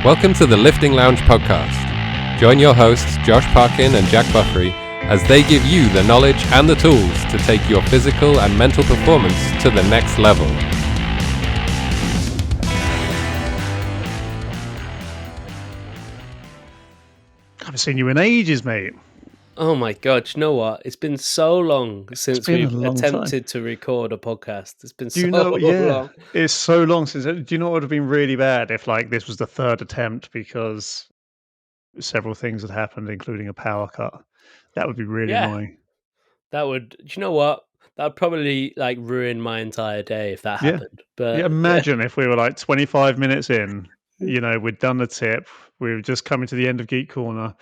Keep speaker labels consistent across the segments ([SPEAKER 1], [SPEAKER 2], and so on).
[SPEAKER 1] Welcome to the Lifting Lounge podcast. Join your hosts, Josh Parkin and Jack Buffery, as they give you the knowledge and the tools to take your physical and mental performance to the next level.
[SPEAKER 2] I haven't seen you in ages, mate.
[SPEAKER 3] Oh my God, you know what? It's been so long since we've attempted to record a podcast. It's been long.
[SPEAKER 2] It's so long since. Do you know what would have been really bad if this was the third attempt because several things had happened, including a power cut? That would be really annoying.
[SPEAKER 3] That would, do you know what? That would probably ruin my entire day if that happened. But
[SPEAKER 2] imagine if we were 25 minutes in, we'd done the tip, we were just coming to the end of Geek Corner,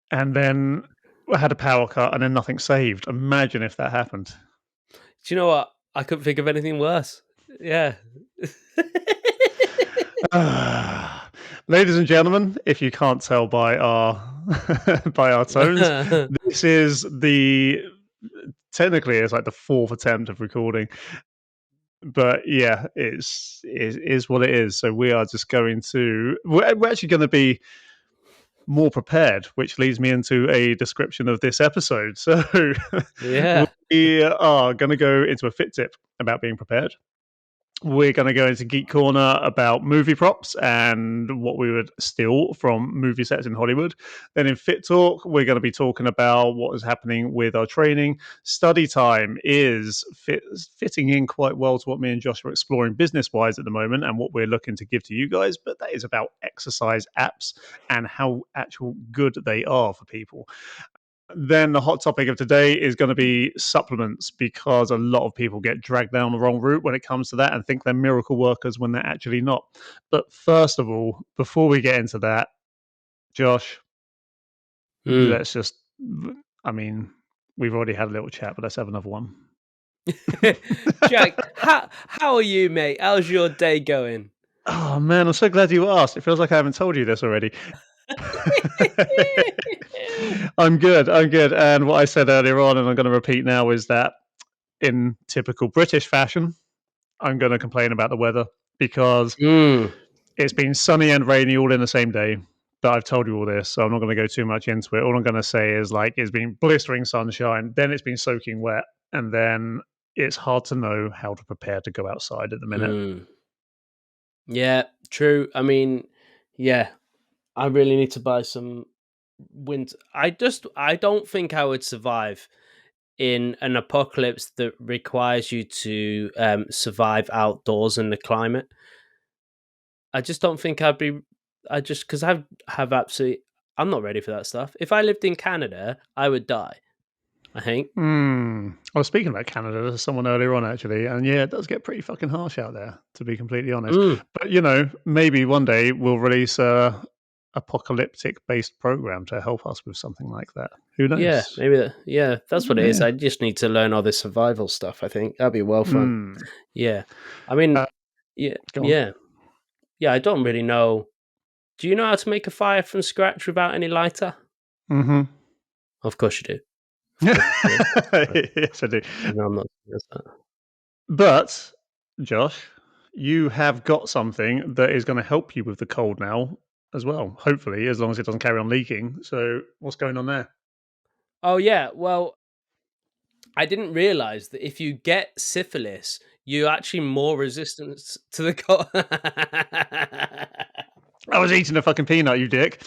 [SPEAKER 2] and then I had a power cut and then nothing saved. Imagine if that happened.
[SPEAKER 3] Do you know what? I couldn't think of anything worse. Yeah.
[SPEAKER 2] Ladies and gentlemen, if you can't tell by our by our tones, this is technically it's the fourth attempt of recording. But yeah, it is what it is. So we are just we're actually going to be more prepared, which leads me into a description of this episode. So we are going to go into a fit tip about being prepared. We're going to go into Geek Corner about movie props and what we would steal from movie sets in Hollywood. Then in Fit Talk, we're going to be talking about what is happening with our training. Study time is fitting in quite well to what me and Josh are exploring business-wise at the moment and what we're looking to give to you guys. But that is about exercise apps and how actual good they are for people. Then the hot topic of today is going to be supplements, because a lot of people get dragged down the wrong route when it comes to that and think they're miracle workers when they're actually not. But first of all, before we get into that, Josh, let's just, we've already had a little chat, but let's have another one.
[SPEAKER 3] Jack, how are you, mate? How's your day going?
[SPEAKER 2] Oh man, I'm so glad you asked. It feels like I haven't told you this already. I'm good. And what I said earlier on, and I'm going to repeat now, is that in typical British fashion, I'm going to complain about the weather because it's been sunny and rainy all in the same day. But I've told you all this, so I'm not going to go too much into it. All I'm going to say is it's been blistering sunshine, then it's been soaking wet, and then it's hard to know how to prepare to go outside at the minute.
[SPEAKER 3] Yeah, true. I really need to buy some winter. I don't think I would survive in an apocalypse that requires you to survive outdoors in the climate. I just don't think I'd be. Because I'm not ready for that stuff. If I lived in Canada, I would die, I think.
[SPEAKER 2] I was speaking about Canada to someone earlier on, actually, and yeah, it does get pretty fucking harsh out there, to be completely honest. But maybe one day we'll release a apocalyptic-based program to help us with something like that. Who knows?
[SPEAKER 3] Yeah, maybe. That's what it is. I just need to learn all this survival stuff. I think that'd be well fun. Yeah, yeah. I don't really know. Do you know how to make a fire from scratch without any lighter?
[SPEAKER 2] Mm-hmm.
[SPEAKER 3] Of course you do.
[SPEAKER 2] Yes, I do.
[SPEAKER 3] No, I'm not.
[SPEAKER 2] But Josh, you have got something that is going to help you with the cold now as well. Hopefully, as long as it doesn't carry on leaking. So, what's going on there?
[SPEAKER 3] Oh yeah, well, I didn't realize that if you get syphilis, you're actually more resistant to the cold.
[SPEAKER 2] I was eating a fucking peanut, you dick.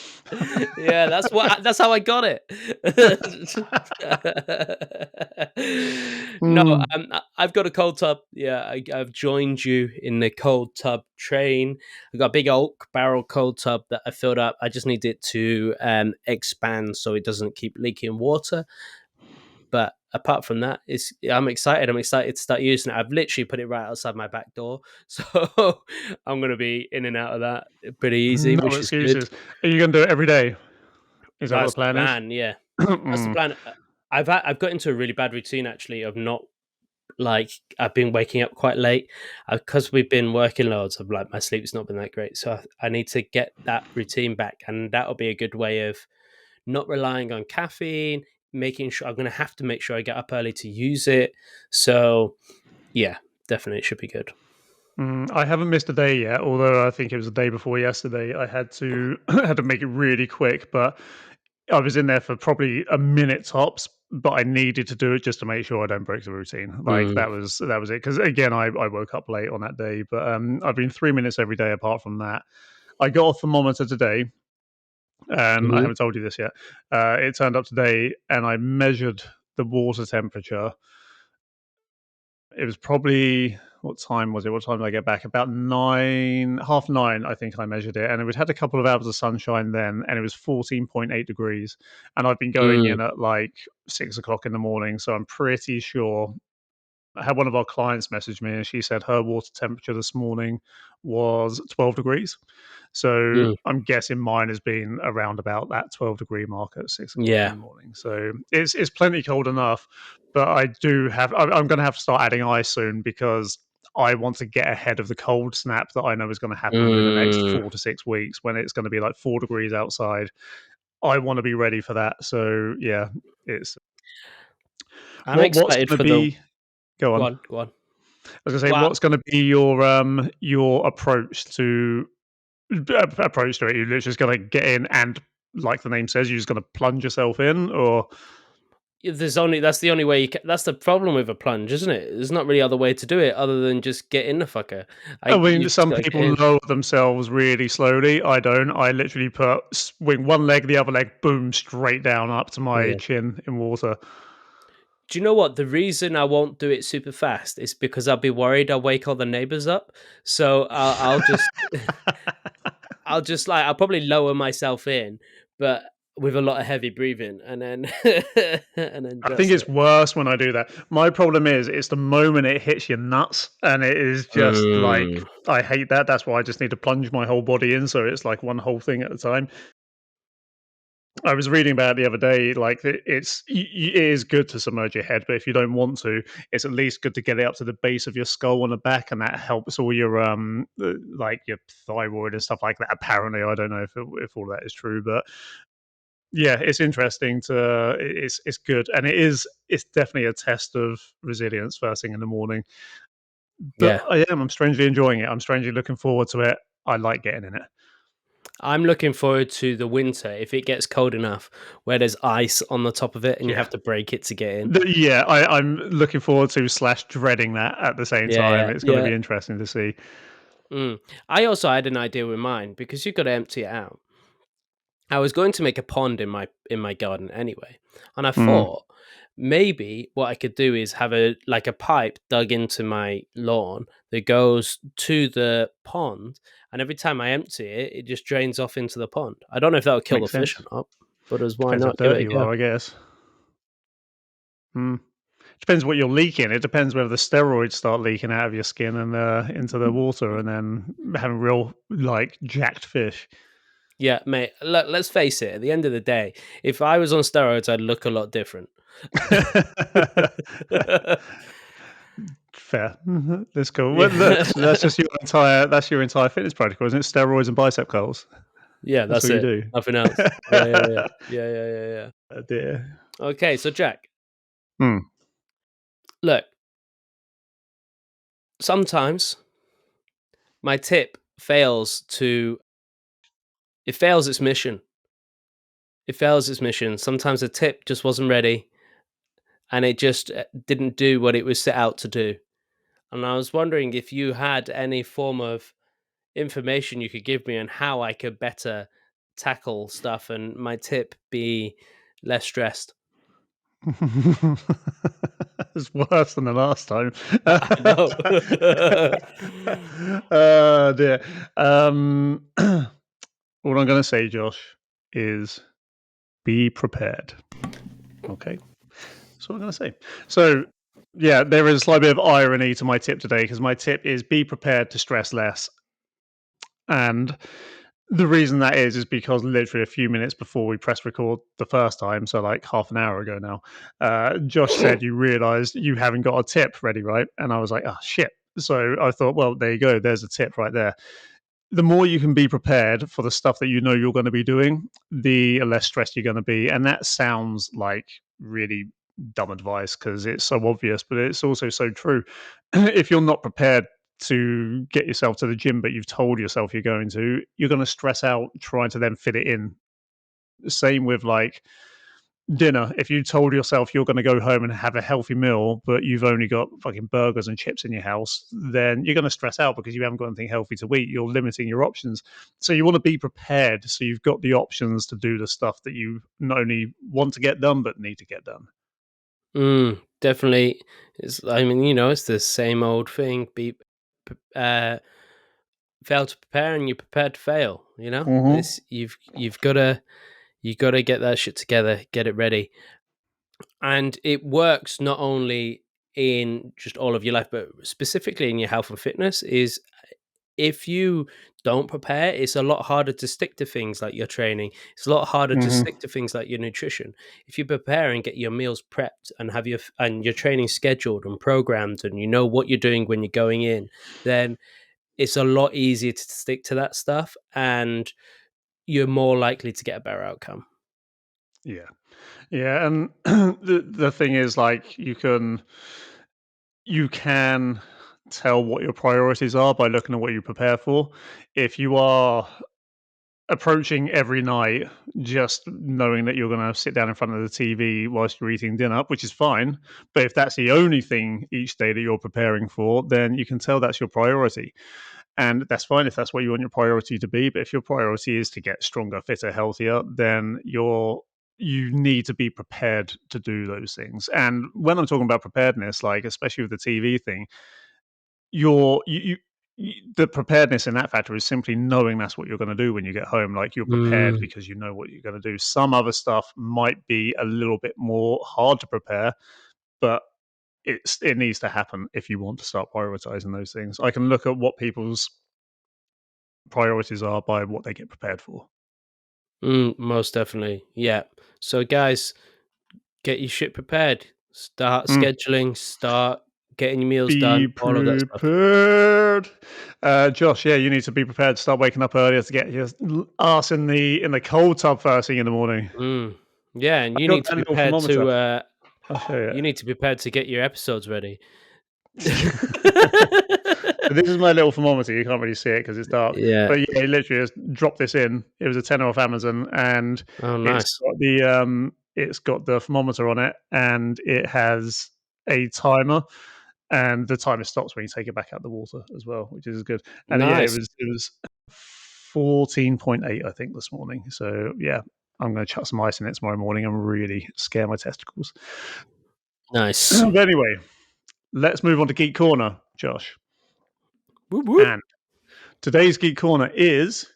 [SPEAKER 3] Yeah, that's how I got it. No, I've got a cold tub. Yeah, I've joined you in the cold tub train. I've got a big oak barrel cold tub that I filled up. I just need it to expand so it doesn't keep leaking water. But apart from that, I'm excited. I'm excited to start using it. I've literally put it right outside my back door, so I'm going to be in and out of that pretty easy.
[SPEAKER 2] No
[SPEAKER 3] which
[SPEAKER 2] excuses.
[SPEAKER 3] is good.
[SPEAKER 2] Are you going to do it every day? Is that what the plan is?
[SPEAKER 3] Yeah, that's the plan. I've got into a really bad routine actually of not I've been waking up quite late because we've been working loads. Of my sleep's not been that great, so I need to get that routine back, and that'll be a good way of not relying on caffeine. Making sure I'm going to have to make sure I get up early to use it. So, yeah, definitely it should be good.
[SPEAKER 2] I haven't missed a day yet, although I think it was the day before yesterday. I had to had to make it really quick, but I was in there for probably a minute tops. But I needed to do it just to make sure I don't break the routine. Like
[SPEAKER 3] Mm.
[SPEAKER 2] that was it. Because again, I woke up late on that day, but I've been 3 minutes every day. Apart from that, I got a thermometer today. I
[SPEAKER 3] Mhm.
[SPEAKER 2] haven't told you this yet. It turned up today, and I measured the water temperature. It was probably, what time was it? What time did I get back? About 9, half 9, I think I measured it, and it had a couple of hours of sunshine then, and it was 14.8 degrees. And I've been going
[SPEAKER 3] Mm.
[SPEAKER 2] in at like 6 o'clock in the morning, so I'm pretty sure. I had one of our clients message me, and she said her water temperature this morning was 12 degrees. So
[SPEAKER 3] Mm.
[SPEAKER 2] I'm guessing mine has been around about that 12-degree mark at 6 o'clock in
[SPEAKER 3] Yeah.
[SPEAKER 2] the morning. So it's plenty cold enough, but I do have. I'm going to have to start adding ice soon because I want to get ahead of the cold snap that I know is going to happen within the next
[SPEAKER 3] Mm.
[SPEAKER 2] 4 to 6 weeks when it's going to be like 4 degrees outside. I want to be ready for that. So yeah, it's
[SPEAKER 3] I'm
[SPEAKER 2] what's
[SPEAKER 3] excited
[SPEAKER 2] going to
[SPEAKER 3] for the
[SPEAKER 2] be. Go
[SPEAKER 3] Go
[SPEAKER 2] on.
[SPEAKER 3] on, go on.
[SPEAKER 2] I was going to say,
[SPEAKER 3] Well,
[SPEAKER 2] what's going to be your approach to it? You're just going to get in and, like the name says, you're just going to plunge yourself in, or
[SPEAKER 3] that's the only way that's the problem with a plunge, isn't it? There's not really other way to do it other than just get in the fucker.
[SPEAKER 2] I mean,
[SPEAKER 3] You've just
[SPEAKER 2] some
[SPEAKER 3] got to get
[SPEAKER 2] people
[SPEAKER 3] in.
[SPEAKER 2] lower themselves really slowly. I don't. I literally swing one leg, the other leg, boom, straight down up to my
[SPEAKER 3] Yeah.
[SPEAKER 2] chin in water.
[SPEAKER 3] Do you know what? The reason I won't do it super fast is because I'll be worried I'll wake all the neighbors up. So I'll just I'll probably lower myself in, but with a lot of heavy breathing, and then and then
[SPEAKER 2] I think
[SPEAKER 3] just
[SPEAKER 2] it's worse when I do that. My problem is it's the moment it hits your nuts, and it is just like
[SPEAKER 3] Mm.
[SPEAKER 2] I hate that. That's why I just need to plunge my whole body in, so it's like one whole thing at a time. I was reading about it the other day, like it is good to submerge your head, but if you don't want to, it's at least good to get it up to the base of your skull on the back, and that helps all your like your thyroid and stuff like that. Apparently, I don't know if all that is true, but yeah, it's interesting to it's good, and it's definitely a test of resilience first thing in the morning. But
[SPEAKER 3] Yeah.
[SPEAKER 2] I'm strangely enjoying it. I'm strangely looking forward to it. I like getting in it.
[SPEAKER 3] I'm looking forward to the winter if it gets cold enough where there's ice on the top of it and you
[SPEAKER 2] Yeah.
[SPEAKER 3] have to break it to get in.
[SPEAKER 2] Yeah, I'm looking forward to / dreading that at the same
[SPEAKER 3] Yeah,
[SPEAKER 2] time.
[SPEAKER 3] yeah,
[SPEAKER 2] It's going to
[SPEAKER 3] yeah.
[SPEAKER 2] be interesting to see.
[SPEAKER 3] I also had an idea with mine because you've got to empty it out. I was going to make a pond in my garden anyway, and I
[SPEAKER 2] Mm,
[SPEAKER 3] thought maybe what I could do is have a pipe dug into my lawn that goes to the pond, and every time I empty it, it just drains off into the pond. I don't know if that would kill the
[SPEAKER 2] makes
[SPEAKER 3] fish
[SPEAKER 2] sense.
[SPEAKER 3] or not, but as why
[SPEAKER 2] Depends how
[SPEAKER 3] not give it
[SPEAKER 2] dirty
[SPEAKER 3] a
[SPEAKER 2] you
[SPEAKER 3] go?
[SPEAKER 2] are, I guess. Mm. Depends what you're leaking. It depends whether the steroids start leaking out of your skin and into the water, and then having real like jacked fish.
[SPEAKER 3] Yeah, mate. Let's face it. At the end of the day, if I was on steroids, I'd look a lot different.
[SPEAKER 2] Fair. That's cool. Well, look,
[SPEAKER 3] Yeah,
[SPEAKER 2] that's your entire fitness protocol, isn't it? Steroids and bicep curls.
[SPEAKER 3] yeah.
[SPEAKER 2] That's
[SPEAKER 3] That's
[SPEAKER 2] what you
[SPEAKER 3] it.
[SPEAKER 2] do.
[SPEAKER 3] Nothing else. Yeah, yeah, yeah, yeah, yeah, yeah, yeah.
[SPEAKER 2] Oh dear.
[SPEAKER 3] Okay, so Jack,
[SPEAKER 2] Hmm.
[SPEAKER 3] look. Sometimes my tip fails to. It fails its mission. It fails its mission. Sometimes the tip just wasn't ready, and it just didn't do what it was set out to do. And I was wondering if you had any form of information you could give me on how I could better tackle stuff and my tip be less stressed.
[SPEAKER 2] It's worse than the last time.
[SPEAKER 3] I know.
[SPEAKER 2] Oh dear. What I'm going to say, Josh, is be prepared. Okay, that's what I'm going to say. So, yeah, there is a slight bit of irony to my tip today because my tip is be prepared to stress less. And the reason that is because literally a few minutes before we press record the first time, so like half an hour ago now, Josh said you realized you haven't got a tip ready, right? And I was like, oh, shit. So I thought, well, there you go. There's a tip right there. The more you can be prepared for the stuff that you know you're going to be doing, the less stressed you're going to be. And that sounds like really dumb advice because it's so obvious, but it's also so true. If you're not prepared to get yourself to the gym, but you've told yourself you're going to, you're going to stress out trying to then fit it in. Same with like dinner. If you told yourself you're going to go home and have a healthy meal, but you've only got fucking burgers and chips in your house, then you're going to stress out because you haven't got anything healthy to eat. You're limiting your options. So you want to be prepared so you've got the options to do the stuff that you not only want to get done, but need to get done.
[SPEAKER 3] Definitely. I mean, it's the same old thing. Fail to prepare, and you're prepared to fail.
[SPEAKER 2] Mm-hmm.
[SPEAKER 3] You've gotta get that shit together, get it ready, and it works not only in just all of your life, but specifically in your health and fitness. Is if you don't prepare, it's a lot harder to stick to things like your training. It's a lot harder to
[SPEAKER 2] Mm-hmm.
[SPEAKER 3] stick to things like your nutrition. If you prepare and get your meals prepped and have your training scheduled and programmed, and you know what you're doing when you're going in, then it's a lot easier to stick to that stuff, and you're more likely to get a better outcome.
[SPEAKER 2] Yeah. Yeah. And the thing is, like, you can tell what your priorities are by looking at what you prepare for. If you are approaching every night just knowing that you're going to sit down in front of the TV whilst you're eating dinner, which is fine, but if that's the only thing each day that you're preparing for, then you can tell that's your priority. And that's fine if that's what you want your priority to be. But if your priority is to get stronger, fitter, healthier, then you need to be prepared to do those things. And when I'm talking about preparedness, like especially with the TV thing, you're the preparedness in that factor is simply knowing that's what you're going to do when you get home. Like you're prepared
[SPEAKER 3] Mm,
[SPEAKER 2] because you know what you're going to do. Some other stuff might be a little bit more hard to prepare, but it needs to happen if you want to start prioritizing those things. I can look at what people's priorities are by what they get prepared for.
[SPEAKER 3] most definitely. Yeah. So, guys, get your shit prepared. Start
[SPEAKER 2] Mm.
[SPEAKER 3] scheduling. Start getting your meals done.
[SPEAKER 2] Be
[SPEAKER 3] All of that stuff.
[SPEAKER 2] prepared, Josh. Yeah, you need to be prepared to start waking up earlier to get your ass in the cold tub first thing in the morning.
[SPEAKER 3] Yeah, and
[SPEAKER 2] I
[SPEAKER 3] you
[SPEAKER 2] got
[SPEAKER 3] need to
[SPEAKER 2] that
[SPEAKER 3] be
[SPEAKER 2] little
[SPEAKER 3] prepared
[SPEAKER 2] thermometer.
[SPEAKER 3] to.
[SPEAKER 2] I'll show
[SPEAKER 3] You need to be prepared to get your episodes ready.
[SPEAKER 2] So this is my little thermometer. You can't really see it because it's dark.
[SPEAKER 3] Yeah.
[SPEAKER 2] But yeah, literally just dropped this in. It was a tenner off Amazon, and
[SPEAKER 3] Oh,
[SPEAKER 2] it's
[SPEAKER 3] nice.
[SPEAKER 2] got the thermometer on it, and it has a timer, and the timer stops when you take it back out the water as well, which is good. And yeah, it
[SPEAKER 3] Nice.
[SPEAKER 2] was 14.8, I think, this morning. So yeah, I'm going to chuck some ice in it tomorrow morning and really scare my testicles.
[SPEAKER 3] Nice.
[SPEAKER 2] But anyway, let's move on to Geek Corner, Josh.
[SPEAKER 3] Whoop, whoop.
[SPEAKER 2] And today's Geek Corner is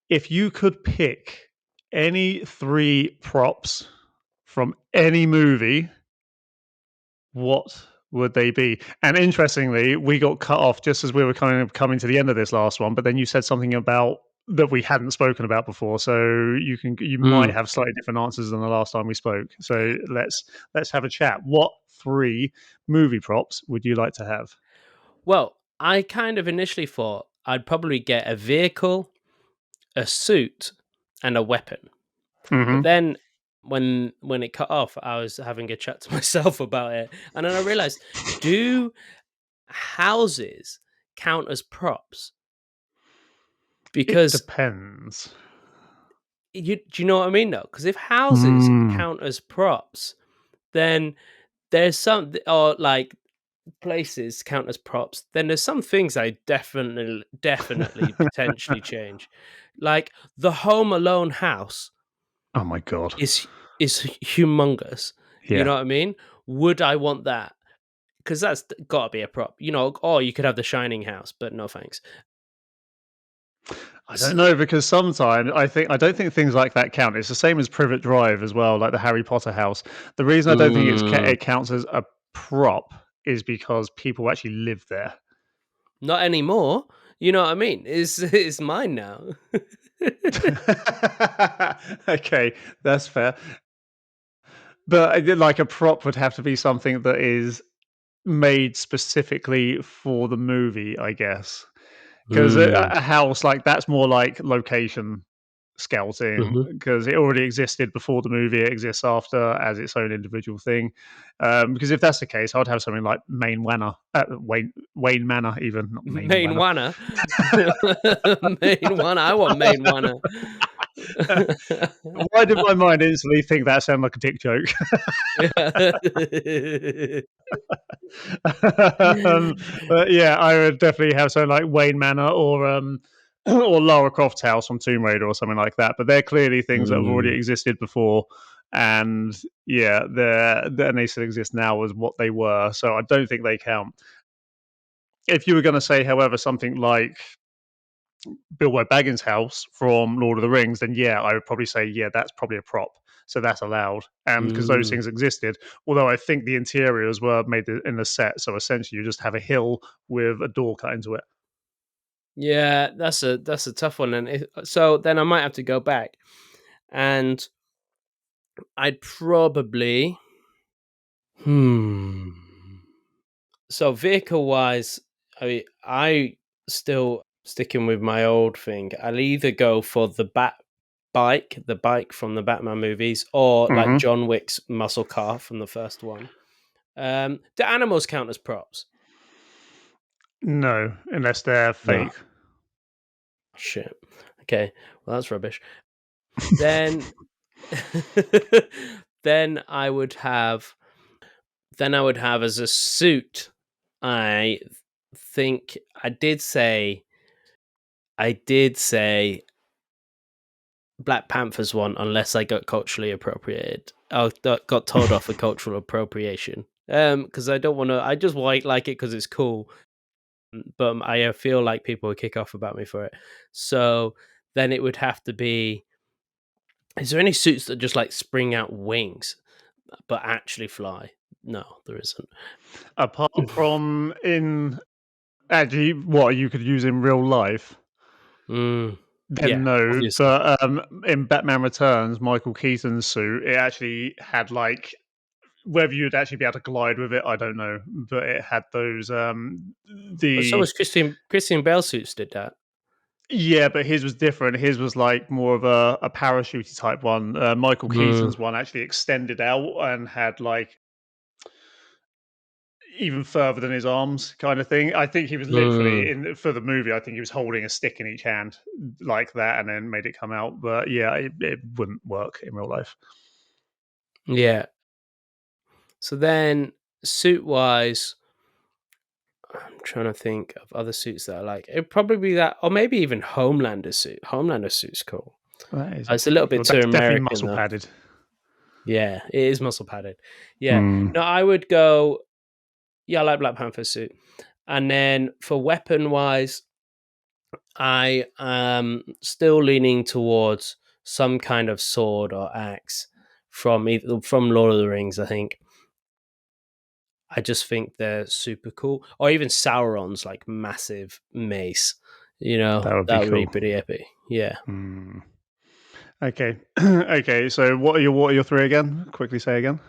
[SPEAKER 2] if you could pick any three props from any movie, what would they be? And interestingly, we got cut off just as we were kind of coming to the end of this last one, but then you said something about that we hadn't spoken about before. So you might
[SPEAKER 3] Mm.
[SPEAKER 2] have slightly different answers than the last time we spoke. So let's have a chat. What three movie props would you like to have?
[SPEAKER 3] Well, I kind of initially thought I'd probably get a vehicle, a suit, and a weapon. But
[SPEAKER 2] Hmm.
[SPEAKER 3] then when it cut off, I was having a chat to myself about it, and then I realized, do houses count as props?
[SPEAKER 2] It
[SPEAKER 3] Because
[SPEAKER 2] depends.
[SPEAKER 3] do you know what I mean, though? Because if houses
[SPEAKER 2] Mm.
[SPEAKER 3] count as props, then there's some, or like places count as props, then there's some things I definitely potentially change. Like the Home Alone house
[SPEAKER 2] Oh my god.
[SPEAKER 3] is humongous. You
[SPEAKER 2] Yeah.
[SPEAKER 3] know what I mean? Would I want that? Because that's got to be a prop, or you could have the Shining house, but no thanks.
[SPEAKER 2] I don't know because sometimes I don't think things like that count. It's the same as Privet Drive as well, like the Harry Potter house. The reason I don't think
[SPEAKER 3] Mm,
[SPEAKER 2] it counts as a prop is because people actually live there.
[SPEAKER 3] not anymore. You know what I mean? It's mine now.
[SPEAKER 2] Okay, that's fair. But I did like a prop would have to be something that is made specifically for the movie, I guess. Because
[SPEAKER 3] Mm,
[SPEAKER 2] a house like that's more like location. scouting because it already existed before the movie. It exists after as its own individual thing. Because if that's the case, I'd have something like Wayne Manor, Wayne Manor, even not
[SPEAKER 3] Main
[SPEAKER 2] Manor.
[SPEAKER 3] Wanna. Main Wanna. I want Main Wanna.
[SPEAKER 2] Why did my mind instantly think that sounded like a dick joke? But yeah, I would definitely have something like Wayne Manor or Lara Croft's house from Tomb Raider or something like that. But they're clearly things that have already existed before, and yeah, and they still exist now as what they were. So I don't think they count. If you were going to say, however, something like Bilbo Baggins' house from Lord of the Rings, then yeah, I would probably say, yeah, that's probably a prop. So that's allowed. And because those things existed, although I think the interiors were made in the set. So essentially, you just have a hill with a door cut into it.
[SPEAKER 3] Yeah, that's a tough one. And so then I might have to go back, and I'd probably So vehicle wise, I still sticking with my old thing. I'll either go for the bike from the Batman movies, or like John Wick's muscle car from the first one. Do animals count as props?
[SPEAKER 2] No, unless they're fake.
[SPEAKER 3] No. Shit. Okay, well that's rubbish. Then, then I would have as a suit. I think I did say Black Panther's one, unless I got culturally appropriated. I got told off for cultural appropriation. Because I don't want to. I just like it because it's cool. But I feel like people would kick off about me for it. So then it would have to be. Is there any suits that just like spring out wings, but actually fly? No, there isn't.
[SPEAKER 2] Apart from in actually what you could use in real life. Then
[SPEAKER 3] Yeah,
[SPEAKER 2] no,
[SPEAKER 3] obviously.
[SPEAKER 2] but in Batman Returns, Michael Keaton's suit, it actually had like whether you'd actually be able to glide with it, I don't know, but it had those
[SPEAKER 3] But so was Christian Bale suits did that.
[SPEAKER 2] yeah, but his was different. His was like more of a parachute type one. Michael Keaton's one actually extended out and had like even further than his arms kind of thing. I think he was literally for the movie. I think he was holding a stick in each hand like that, and then made it come out. But yeah, it wouldn't work in real life.
[SPEAKER 3] Yeah. So then, suit wise, I'm trying to think of other suits that I like. It'd probably be that, or maybe even Homelander suit. Homelander suit's cool. It's a little bit too
[SPEAKER 2] that's
[SPEAKER 3] American.
[SPEAKER 2] Definitely muscle padded.
[SPEAKER 3] Yeah, it is muscle padded. Yeah. No, I would go. Yeah, I like Black Panther suit. And then for weapon wise, I am still leaning towards some kind of sword or axe from Lord of the Rings. I think. I just think they're super cool, or even Sauron's like massive mace. You know, that would be pretty epic. Yeah.
[SPEAKER 2] Okay. Okay. So what are your three again? Quickly say again.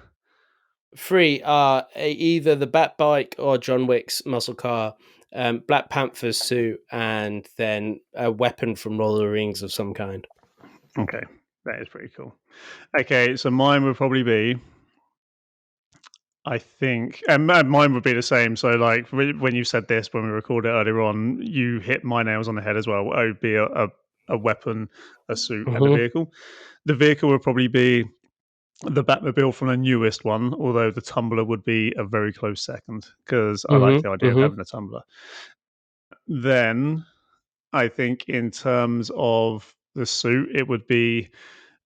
[SPEAKER 3] 3 are either the Bat Bike or John Wick's muscle car, Black Panther's suit, and then a weapon from Lord of the Rings of some kind.
[SPEAKER 2] Okay, that is pretty cool. Okay, so mine would probably be, I think, and mine would be the same. So, like when you said this when we recorded earlier on, you hit my nails on the head as well. It would be a weapon, a suit, and a vehicle. The vehicle would probably be the Batmobile from the newest one, although the Tumbler would be a very close second because I like the idea of having a Tumbler. Then I think in terms of the suit, it would be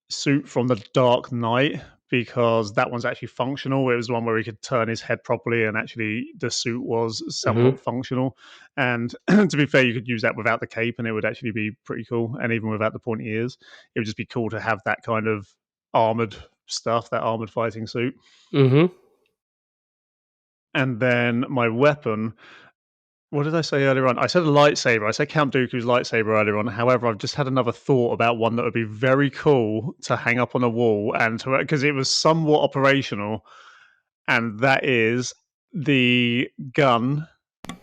[SPEAKER 2] suit from the Dark Knight because that one's actually functional. It was the one where he could turn his head properly and actually the suit was somewhat functional. And to be fair, you could use that without the cape and it would actually be pretty cool. And even without the pointy ears, it would just be cool to have that kind of armored stuff, that armored fighting suit. And then my weapon, what did I say earlier on? I said a lightsaber. I said Count Dooku's lightsaber earlier on. However, I've just had another thought about one that would be very cool to hang up on a wall and because it was somewhat operational, and that is the gun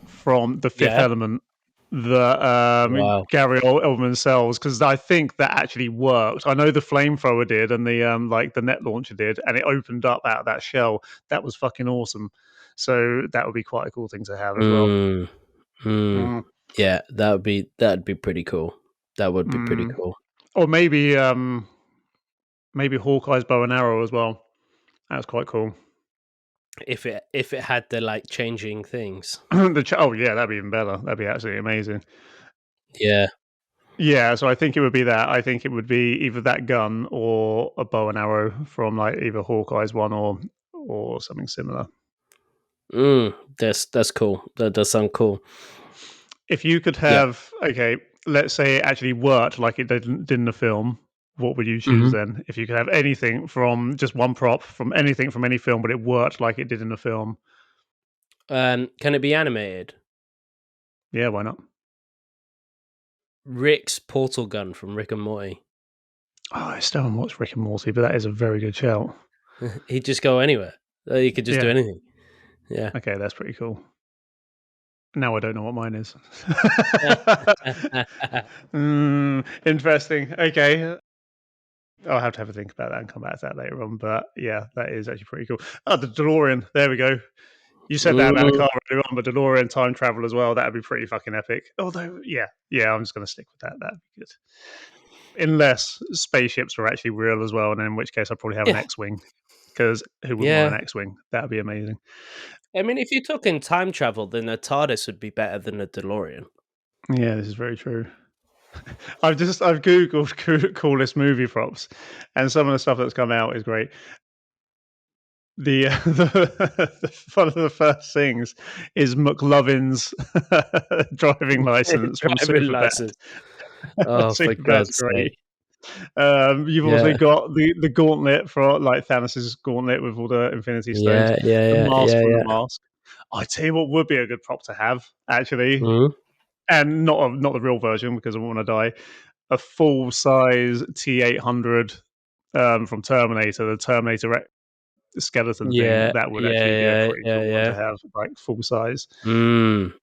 [SPEAKER 2] from The Fifth Element. that
[SPEAKER 3] Wow.
[SPEAKER 2] Gary Oldman sells, because I think that actually worked. I know the flamethrower did, and the like the net launcher did, and it opened up out of that shell. That was fucking awesome. So that would be quite a cool thing to have as well.
[SPEAKER 3] Mm, mm.
[SPEAKER 2] Mm,
[SPEAKER 3] Yeah, that'd be pretty cool. That would be pretty
[SPEAKER 2] mm.
[SPEAKER 3] cool.
[SPEAKER 2] Or maybe Hawkeye's bow and arrow as well. That's quite cool.
[SPEAKER 3] If it had the like changing things.
[SPEAKER 2] Oh yeah, that'd be even better. That'd be absolutely amazing.
[SPEAKER 3] Yeah.
[SPEAKER 2] Yeah, so I think it would be that. I think it would be either that gun or a bow and arrow from like either Hawkeye's one or something similar.
[SPEAKER 3] That's cool. That does sound cool.
[SPEAKER 2] If you could
[SPEAKER 3] Yeah.
[SPEAKER 2] have, okay, let's say it actually worked like it did in the film, what would you choose
[SPEAKER 3] Hmm.
[SPEAKER 2] then? If you could have anything from just one prop from anything from any film, but it worked like it did in the film,
[SPEAKER 3] Can it be animated?
[SPEAKER 2] yeah, why not?
[SPEAKER 3] Rick's portal gun from Rick and Morty.
[SPEAKER 2] Oh, I still haven't watched Rick and Morty, but that is a very good shout.
[SPEAKER 3] He'd just go anywhere. He could just do
[SPEAKER 2] Yeah,
[SPEAKER 3] anything. Yeah.
[SPEAKER 2] okay, that's pretty cool. Now I don't know what mine is. Interesting. Okay. I'll have to have a think about that and come back to that later on. But yeah, that is actually pretty cool. Oh, the DeLorean. There we go. You said that about a car earlier on, but DeLorean time travel as well. That'd be pretty fucking epic. Although, yeah, I'm just going to stick with that. That'd be good. Unless spaceships were actually real as well, and in which case I'd probably have an
[SPEAKER 3] Yeah.
[SPEAKER 2] X-Wing. Because who wouldn't want
[SPEAKER 3] Yeah.
[SPEAKER 2] an X-Wing? That'd be amazing.
[SPEAKER 3] I mean, if you're talking time travel, then a TARDIS would be better than a DeLorean.
[SPEAKER 2] Yeah, this is very true. I've googled coolest movie props, and some of the stuff that's come out is great. One of the first things is McLovin's driving license from
[SPEAKER 3] Driving
[SPEAKER 2] Superbad.
[SPEAKER 3] license. Oh, for
[SPEAKER 2] Superbad's
[SPEAKER 3] God's
[SPEAKER 2] great.
[SPEAKER 3] sake.
[SPEAKER 2] You've also got the gauntlet for like Thanos' gauntlet with all the Infinity Stones. The mask from the mask. I tell you what would be a good prop to have actually,
[SPEAKER 3] Mhm.
[SPEAKER 2] and not the real version because I want to die. A full size T-800 from Terminator, the Terminator skeleton thing.
[SPEAKER 3] Yeah,
[SPEAKER 2] That would actually be a
[SPEAKER 3] yeah,
[SPEAKER 2] pretty cool one to
[SPEAKER 3] yeah.
[SPEAKER 2] have, like full size.
[SPEAKER 3] Mm.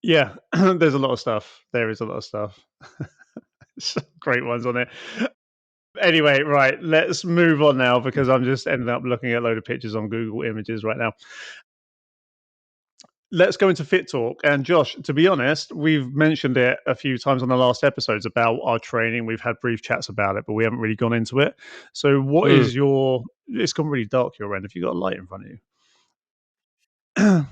[SPEAKER 2] Yeah, there's a lot of stuff. There is a lot of stuff. Some great ones on there. Anyway, right, let's move on now because I'm just ending up looking at a load of pictures on Google Images right now. Let's go into Fit Talk. And Josh, to be honest, we've mentioned it a few times on the last episodes about our training. We've had brief chats about it, but we haven't really gone into it. So, what is your? It's gone really dark your end. Have you got a light in front of you?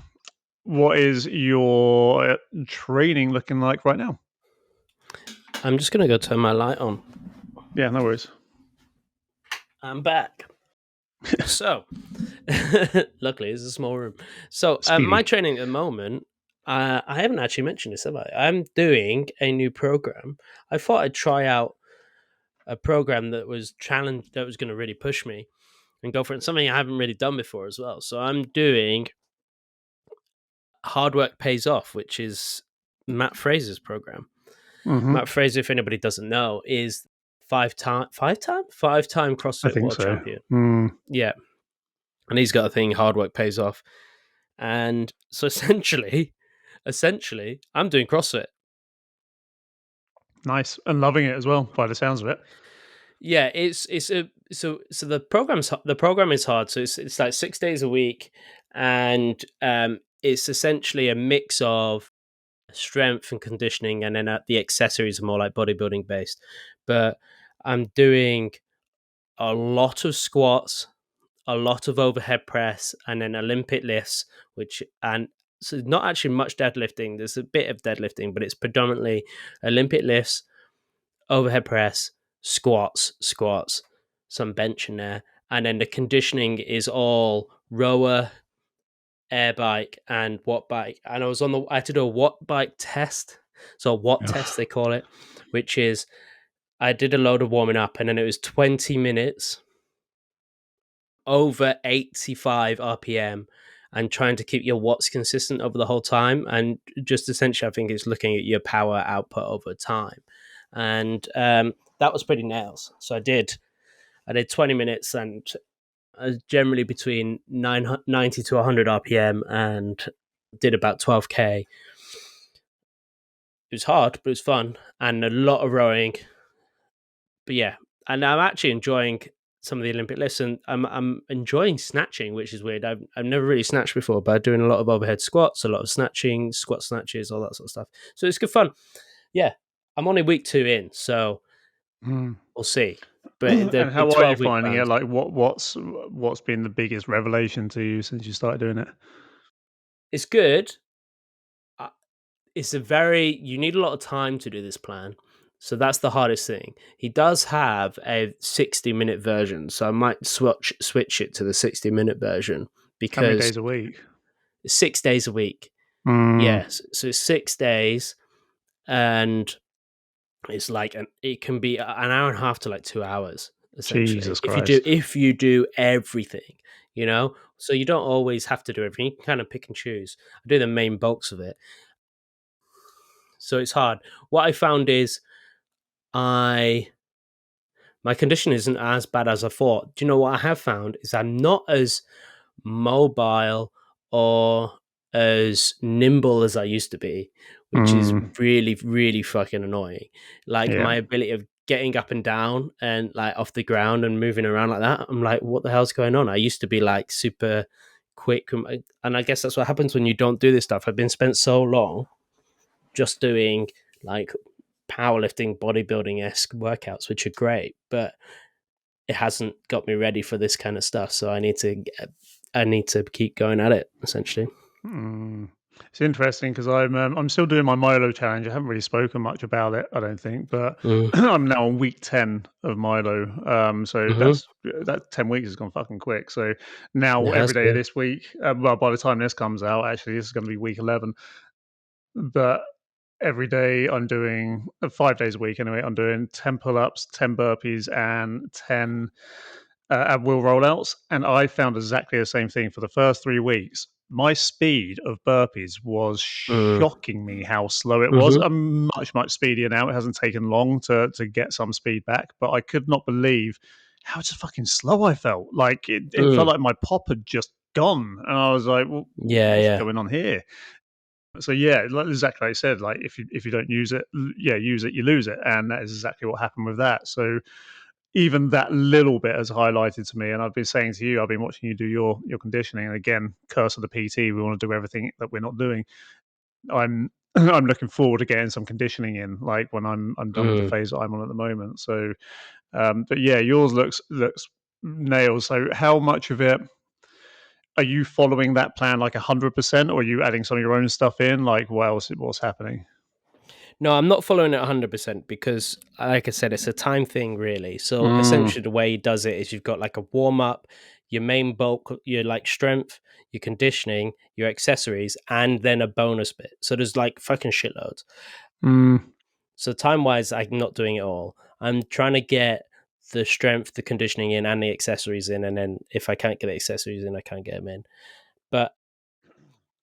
[SPEAKER 2] What is your training looking like right now?
[SPEAKER 3] I'm just gonna go turn my light on.
[SPEAKER 2] Yeah, no worries.
[SPEAKER 3] I'm back. So, luckily, it's a small room. So,
[SPEAKER 2] Speedy.
[SPEAKER 3] my training at the moment, I haven't actually mentioned this, have I? I'm doing a new program. I thought I'd try out a program that was going to really push me and go for it. Something I haven't really done before as well. So, I'm doing Hard Work Pays Off, which is Matt Fraser's program.
[SPEAKER 2] Mm-hmm.
[SPEAKER 3] Matt Fraser, if anybody doesn't know, is five-time CrossFit World Champion. Yeah. And he's got a thing, hard work pays off. And so essentially, I'm doing CrossFit.
[SPEAKER 2] Nice. And loving it as well, by the sounds of it.
[SPEAKER 3] Yeah, so the program is hard. So it's like 6 days a week, and it's essentially a mix of strength and conditioning, and then the accessories are more like bodybuilding based. But I'm doing a lot of squats, a lot of overhead press, and then Olympic lifts, so not actually much deadlifting. There's a bit of deadlifting, but it's predominantly Olympic lifts, overhead press, squats, some bench in there, and then the conditioning is all rower, air bike, and watt bike. And I had to do a watt bike test, so a watt test they call it, which is I did a load of warming up, and then it was 20 minutes over 85 RPM and trying to keep your watts consistent over the whole time. And just essentially, I think it's looking at your power output over time. And that was pretty nails. So I did 20 minutes and generally between 90 to 100 RPM and did about 12K. was hard, but it was fun, and a lot of rowing. But yeah, and I'm actually enjoying some of the Olympic lifts, and I'm enjoying snatching, which is weird. I've never really snatched before, but I'm doing a lot of overhead squats, a lot of snatching, squat snatches, all that sort of stuff. So it's good fun. Yeah, I'm only week 2 in, so we'll see. But
[SPEAKER 2] And
[SPEAKER 3] the
[SPEAKER 2] how are you
[SPEAKER 3] 12-week
[SPEAKER 2] finding it?
[SPEAKER 3] plans,
[SPEAKER 2] Like, what's been the biggest revelation to you since you started doing it?
[SPEAKER 3] it's good. Uh, It's you need a lot of time to do this plan. So that's the hardest thing. He does have a 60-minute version, so I might switch it to the 60-minute version
[SPEAKER 2] How many
[SPEAKER 3] because
[SPEAKER 2] days a week?
[SPEAKER 3] 6 days a week.
[SPEAKER 2] Mm,
[SPEAKER 3] Yes, so it's 6 days, and it's like it can be an hour and a half to like 2 hours essentially
[SPEAKER 2] Jesus Christ.
[SPEAKER 3] if you do everything, you know. So you don't always have to do everything. You can kind of pick and choose. I do the main bulks of it, so it's hard. What I found is I my condition isn't as bad as I thought. Do you know what I have found is I'm not as mobile or as nimble as I used to be, which is
[SPEAKER 2] Mm,
[SPEAKER 3] really, really fucking annoying. Like
[SPEAKER 2] yeah.
[SPEAKER 3] my ability of getting up and down and like off the ground and moving around like that. I'm like, what the hell's going on? I used to be like super quick. And I guess that's what happens when you don't do this stuff. I've been spent so long just doing like powerlifting, bodybuilding esque workouts, which are great, but it hasn't got me ready for this kind of stuff. So I need to keep going at it essentially.
[SPEAKER 2] Mm. It's interesting because I'm still doing my Milo challenge. I haven't really spoken much about it, I don't think, but
[SPEAKER 3] Mm.
[SPEAKER 2] I'm now on week 10 of Milo. So
[SPEAKER 3] Mm-hmm.
[SPEAKER 2] that 10 weeks has gone fucking quick. So now
[SPEAKER 3] It
[SPEAKER 2] every
[SPEAKER 3] has,
[SPEAKER 2] day of
[SPEAKER 3] yeah.
[SPEAKER 2] this week, well, by the time this comes out, actually, this is going to be week 11. But every day I'm doing 5 days a week anyway. I'm doing 10 pull-ups, 10 burpees, and 10 at will rollouts, and I found exactly the same thing for the first 3 weeks. My speed of burpees was
[SPEAKER 3] Mm.
[SPEAKER 2] shocking me how slow it was.
[SPEAKER 3] Mm-hmm.
[SPEAKER 2] I'm much speedier now. It hasn't taken long to get some speed back, but I could not believe how just fucking slow I felt. Like it felt
[SPEAKER 3] Mm.
[SPEAKER 2] like my pop had just gone, and I was like, "Well,
[SPEAKER 3] Yeah,
[SPEAKER 2] what's
[SPEAKER 3] yeah.
[SPEAKER 2] going on here?" So yeah, like exactly like I said, like if you don't use it, use it, you lose it, and that is exactly what happened with that. So even that little bit has highlighted to me, and I've been saying to you, I've been watching you do your conditioning, and again, curse of the PT, we want to do everything that we're not doing. I'm I'm looking forward to getting some conditioning in, like when I'm done with the
[SPEAKER 3] Mm.
[SPEAKER 2] phase that I'm on at the moment. So, but yeah, yours looks nails. So, how much of it are you following that plan like 100%, or are you adding some of your own stuff in? Like, what's happening?
[SPEAKER 3] No, I'm not following it 100% because, like I said, it's a time thing, really. So
[SPEAKER 2] Mm,
[SPEAKER 3] essentially, the way he does it is you've got like a warm up, your main bulk, your like strength, your conditioning, your accessories, and then a bonus bit. So there's like fucking shitloads.
[SPEAKER 2] mm,
[SPEAKER 3] So time wise, I'm not doing it all. I'm trying to get the strength, the conditioning in, and the accessories in, and then if I can't get the accessories in, I can't get them in. But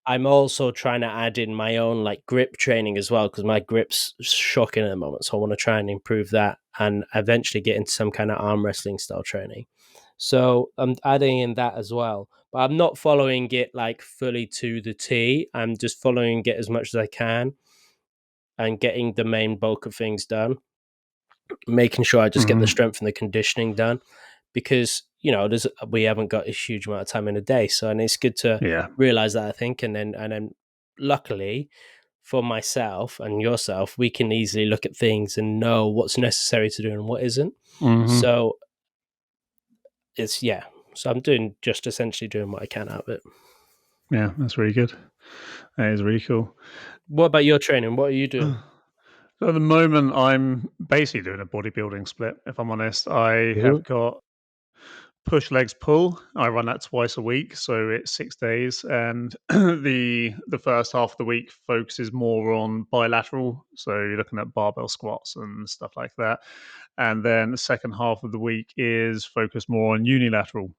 [SPEAKER 3] I'm also trying to add in my own like grip training as well because my grip's shocking at the moment. So I want to try and improve that and eventually get into some kind of arm wrestling style training. So I'm adding in that as well. But I'm not following it like fully to the T. I'm just following it as much as I can and getting the main bulk of things done, making sure I just get the
[SPEAKER 2] mm,
[SPEAKER 3] strength and the conditioning done because we haven't got a huge amount of time in a day, so and it's good to
[SPEAKER 2] yeah.
[SPEAKER 3] realize that, I think, and then luckily for myself and yourself, we can easily look at things and know what's necessary to do and what isn't.
[SPEAKER 2] Hmm.
[SPEAKER 3] So it's yeah. So I'm doing just essentially doing what I can out of it.
[SPEAKER 2] Yeah, that's really good. That is really cool.
[SPEAKER 3] What about your training? What are you doing?
[SPEAKER 2] So at the moment, I'm basically doing a bodybuilding split. If I'm honest, I
[SPEAKER 3] Mm-hmm.
[SPEAKER 2] have got push legs pull. I run that twice a week, so it's 6 days, and the first half of the week focuses more on bilateral. So you're looking at barbell squats and stuff like that, and then the second half of the week is focused more on unilateral.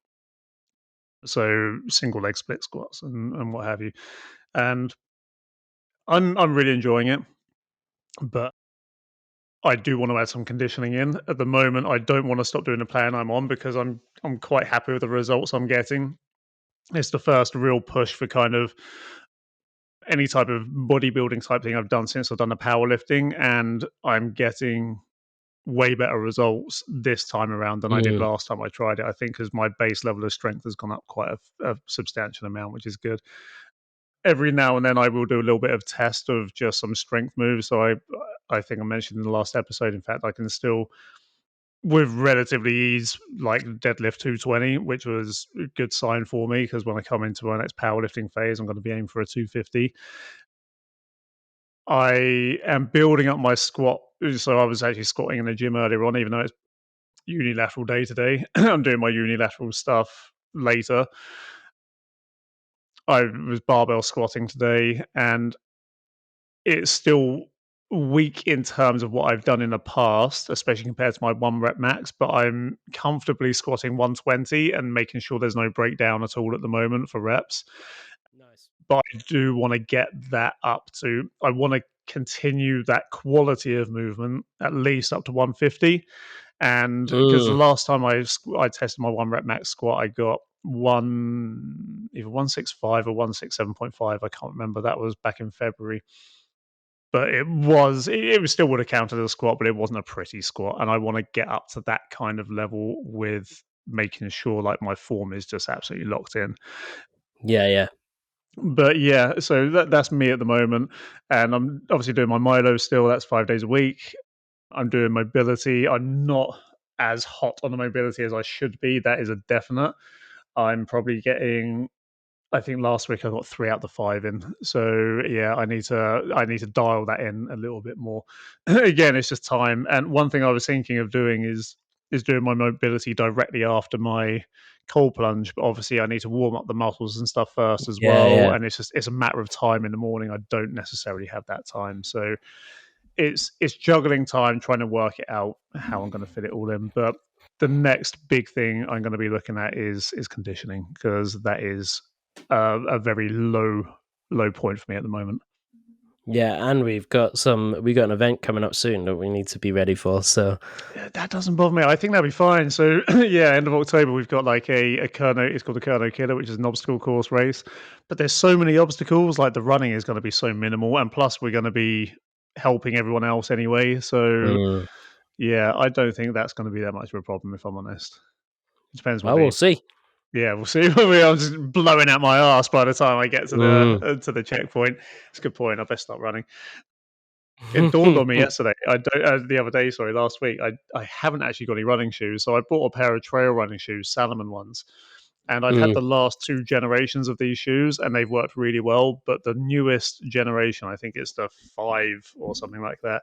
[SPEAKER 2] So single leg split squats and what have you. And I'm really enjoying it, but I do want to add some conditioning in. At the moment, I don't want to stop doing the plan I'm on because I'm quite happy with the results I'm getting. It's the first real push for kind of any type of bodybuilding type thing I've done since I've done the powerlifting, and I'm getting way better results this time around than I did last time I tried it. I think because my base level of strength has gone up quite a substantial amount, which is good. Every now and then I will do a little bit of test of just some strength moves. So I think I mentioned in the last episode, in fact, I can still with relatively ease like deadlift 220, which was a good sign for me because when I come into my next powerlifting phase, I'm going to be aiming for a 250. I am building up my squat. So I was actually squatting in the gym earlier on, even though it's unilateral day to day. I'm doing my unilateral stuff later. I was barbell squatting today, and it's still weak in terms of what I've done in the past, especially compared to my 1 rep max, but I'm comfortably squatting 120 and making sure there's no breakdown at all at the moment for reps.
[SPEAKER 3] Nice.
[SPEAKER 2] But I do want to get that up to, I want to continue that quality of movement at least up to 150. And because the last time I tested my 1 rep max squat, I got either 165 or 167.5. I can't remember. That was back in February. But it was still would have counted as a squat, but it wasn't a pretty squat. And I want to get up to that kind of level with making sure like my form is just absolutely locked in.
[SPEAKER 3] Yeah.
[SPEAKER 2] But yeah, so that's me at the moment. And I'm obviously doing my Milo still. That's 5 days a week. I'm doing mobility. I'm not as hot on the mobility as I should be. That is a definite. I'm probably getting, I think last week I got 3 out of the 5 in. So yeah, I need to dial that in a little bit more. Again, it's just time. And one thing I was thinking of doing is doing my mobility directly after my cold plunge. But obviously I need to warm up the muscles and stuff first as well.
[SPEAKER 3] Yeah.
[SPEAKER 2] And it's a matter of time in the morning. I don't necessarily have that time. So it's juggling time, trying to work it out how I'm going to fit it all in. But the next big thing I'm going to be looking at is conditioning, because that is a very low point for me at the moment.
[SPEAKER 3] Yeah, and we got an event coming up soon that we need to be ready for. So
[SPEAKER 2] That doesn't bother me. I think that'll be fine. So yeah, end of October we've got like a Kerno. It's called the Kerno Killer, which is an obstacle course race. But there's so many obstacles. Like the running is going to be so minimal, and plus we're going to be helping everyone else anyway. So yeah, I don't think that's going to be that much of a problem, if I'm honest. It depends what
[SPEAKER 3] we'll see.
[SPEAKER 2] Yeah, we'll see. I'm just blowing out my ass by the time I get to the checkpoint. It's a good point. I best start running. It dawned on me yesterday. The other day, sorry, last week. I haven't actually got any running shoes, so I bought a pair of trail running shoes, Salomon ones, and I've had the last 2 generations of these shoes, and they've worked really well. But the newest generation, I think it's the 5 or something like that.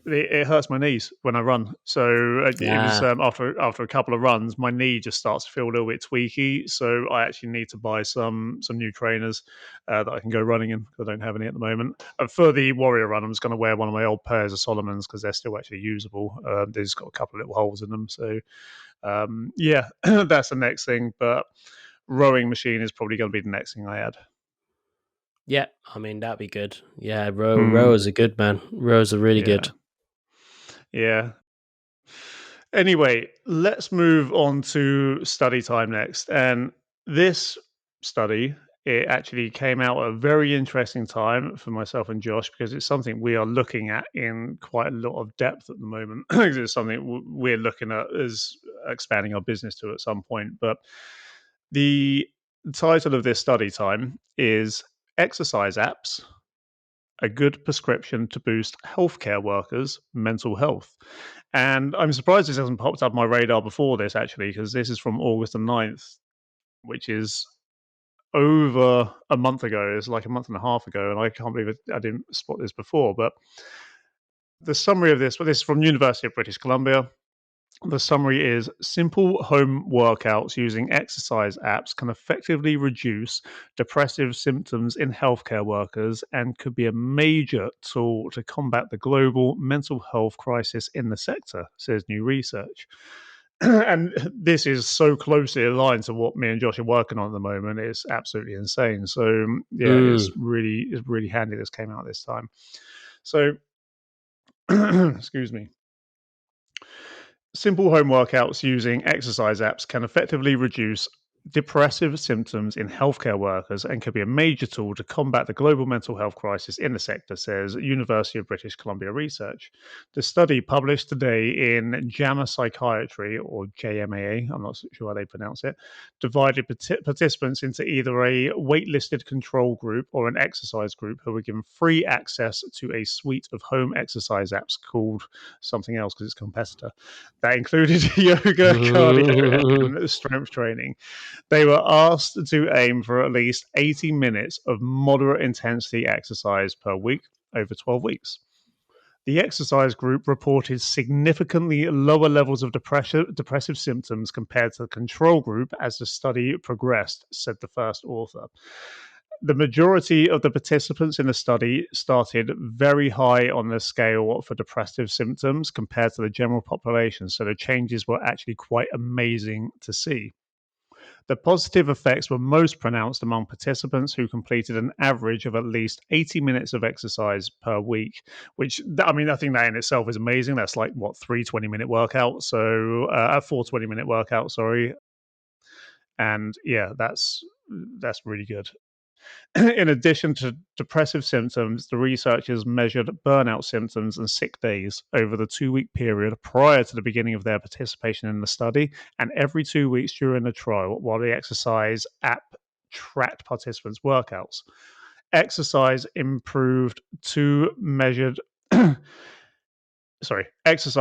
[SPEAKER 2] It hurts my knees when I run. So it was after a couple of runs, my knee just starts to feel a little bit tweaky. So I actually need to buy some new trainers that I can go running in. I don't have any at the moment. For the Warrior run, I'm just going to wear one of my old pairs of Solomons because they're still actually usable. They've just got a couple of little holes in them. So yeah, that's the next thing. But rowing machine is probably going to be the next thing I add.
[SPEAKER 3] Yeah, I mean that'd be good. Yeah, rowers are good, man. Rowers are really good.
[SPEAKER 2] Yeah. Anyway, let's move on to study time next. And this study, it actually came out at a very interesting time for myself and Josh because it's something we are looking at in quite a lot of depth at the moment. It's something we're looking at as expanding our business to at some point. But the title of this study time is Exercise Apps, a good prescription to boost healthcare workers' mental health. And I'm surprised this hasn't popped up my radar before this, actually, because this is from August the 9th, which is over a month ago. It's like a month and a half ago, and I can't believe I didn't spot this before. But the summary of this, this is from University of British Columbia. The summary is simple home workouts using exercise apps can effectively reduce depressive symptoms in healthcare workers and could be a major tool to combat the global mental health crisis in the sector, says new research. And this is so closely aligned to what me and Josh are working on at the moment. It's absolutely insane. So yeah, it's really handy this came out this time. So excuse me. Simple home workouts using exercise apps can effectively reduce depressive symptoms in healthcare workers and could be a major tool to combat the global mental health crisis in the sector, says University of British Columbia Research. The study, published today in JAMA Psychiatry, or JMAA, I'm not sure how they pronounce it, divided participants into either a waitlisted control group or an exercise group who were given free access to a suite of home exercise apps called something else because it's a competitor that included yoga, cardio, and strength training. They were asked to aim for at least 80 minutes of moderate intensity exercise per week over 12 weeks. The exercise group reported significantly lower levels of depressive symptoms compared to the control group as the study progressed, said the first author. The majority of the participants in the study started very high on the scale for depressive symptoms compared to the general population, so the changes were actually quite amazing to see. The positive effects were most pronounced among participants who completed an average of at least 80 minutes of exercise per week, which, I mean, I think that in itself is amazing. That's like, what, 3 20-minute workouts? So, 4 20-minute workouts, sorry. And yeah, that's really good. In addition to depressive symptoms, the researchers measured burnout symptoms and sick days over the 2-week period prior to the beginning of their participation in the study and every 2 weeks during the trial while the exercise app tracked participants' workouts. Exercise improved two measured facets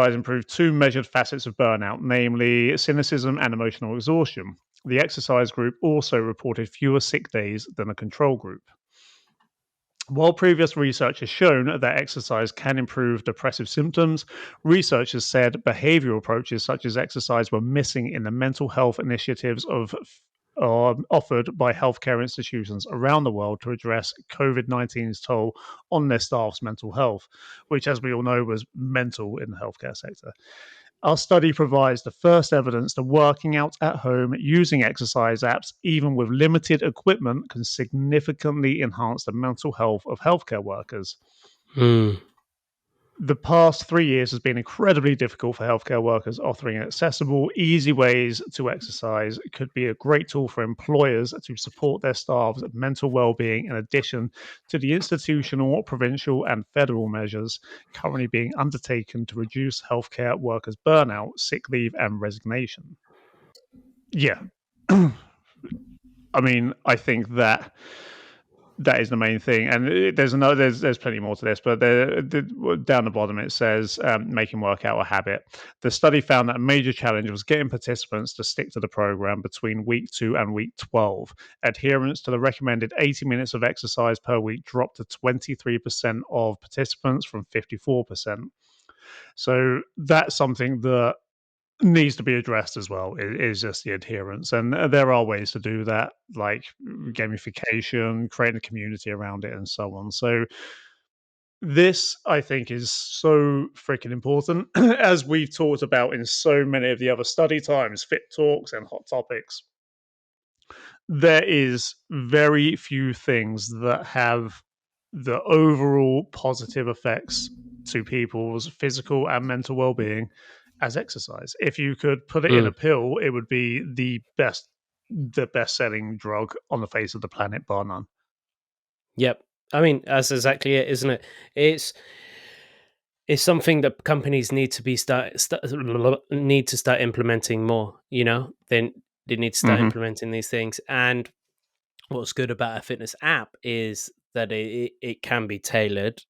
[SPEAKER 2] of burnout, namely cynicism and emotional exhaustion. The exercise group also reported fewer sick days than a control group. While previous research has shown that exercise can improve depressive symptoms, researchers said behavioral approaches such as exercise were missing in the mental health initiatives offered by healthcare institutions around the world to address COVID-19's toll on their staff's mental health, which, as we all know, was mental in the healthcare sector. Our study provides the first evidence that working out at home using exercise apps, even with limited equipment, can significantly enhance the mental health of healthcare workers. The past 3 years has been incredibly difficult for healthcare workers. Offering accessible, easy ways to exercise could be a great tool for employers to support their staff's mental well-being, in addition to the institutional, provincial, and federal measures currently being undertaken to reduce healthcare workers' burnout, sick leave, and resignation. Yeah. I mean, I think that is the main thing, and there's plenty more to this, but down the bottom it says making workout a habit. The study found that a major challenge was getting participants to stick to the program between week 2 and week 12. Adherence to the recommended 80 minutes of exercise per week dropped to 23% of participants from 54%. So that's something that needs to be addressed as well, is just the adherence, and there are ways to do that, like gamification, creating a community around it, and so on. So this, I think, is so freaking important, as we've talked about in so many of the other study times, fit talks, and hot topics. There is very few things that have the overall positive effects to people's physical and mental well-being as exercise. If you could put it in a pill, it would be the best-selling drug on the face of the planet, bar none.
[SPEAKER 3] Yep. I mean, that's exactly it, isn't it? It's something that companies need to start implementing more. You know, they need to start implementing these things. And what's good about a fitness app is that it can be tailored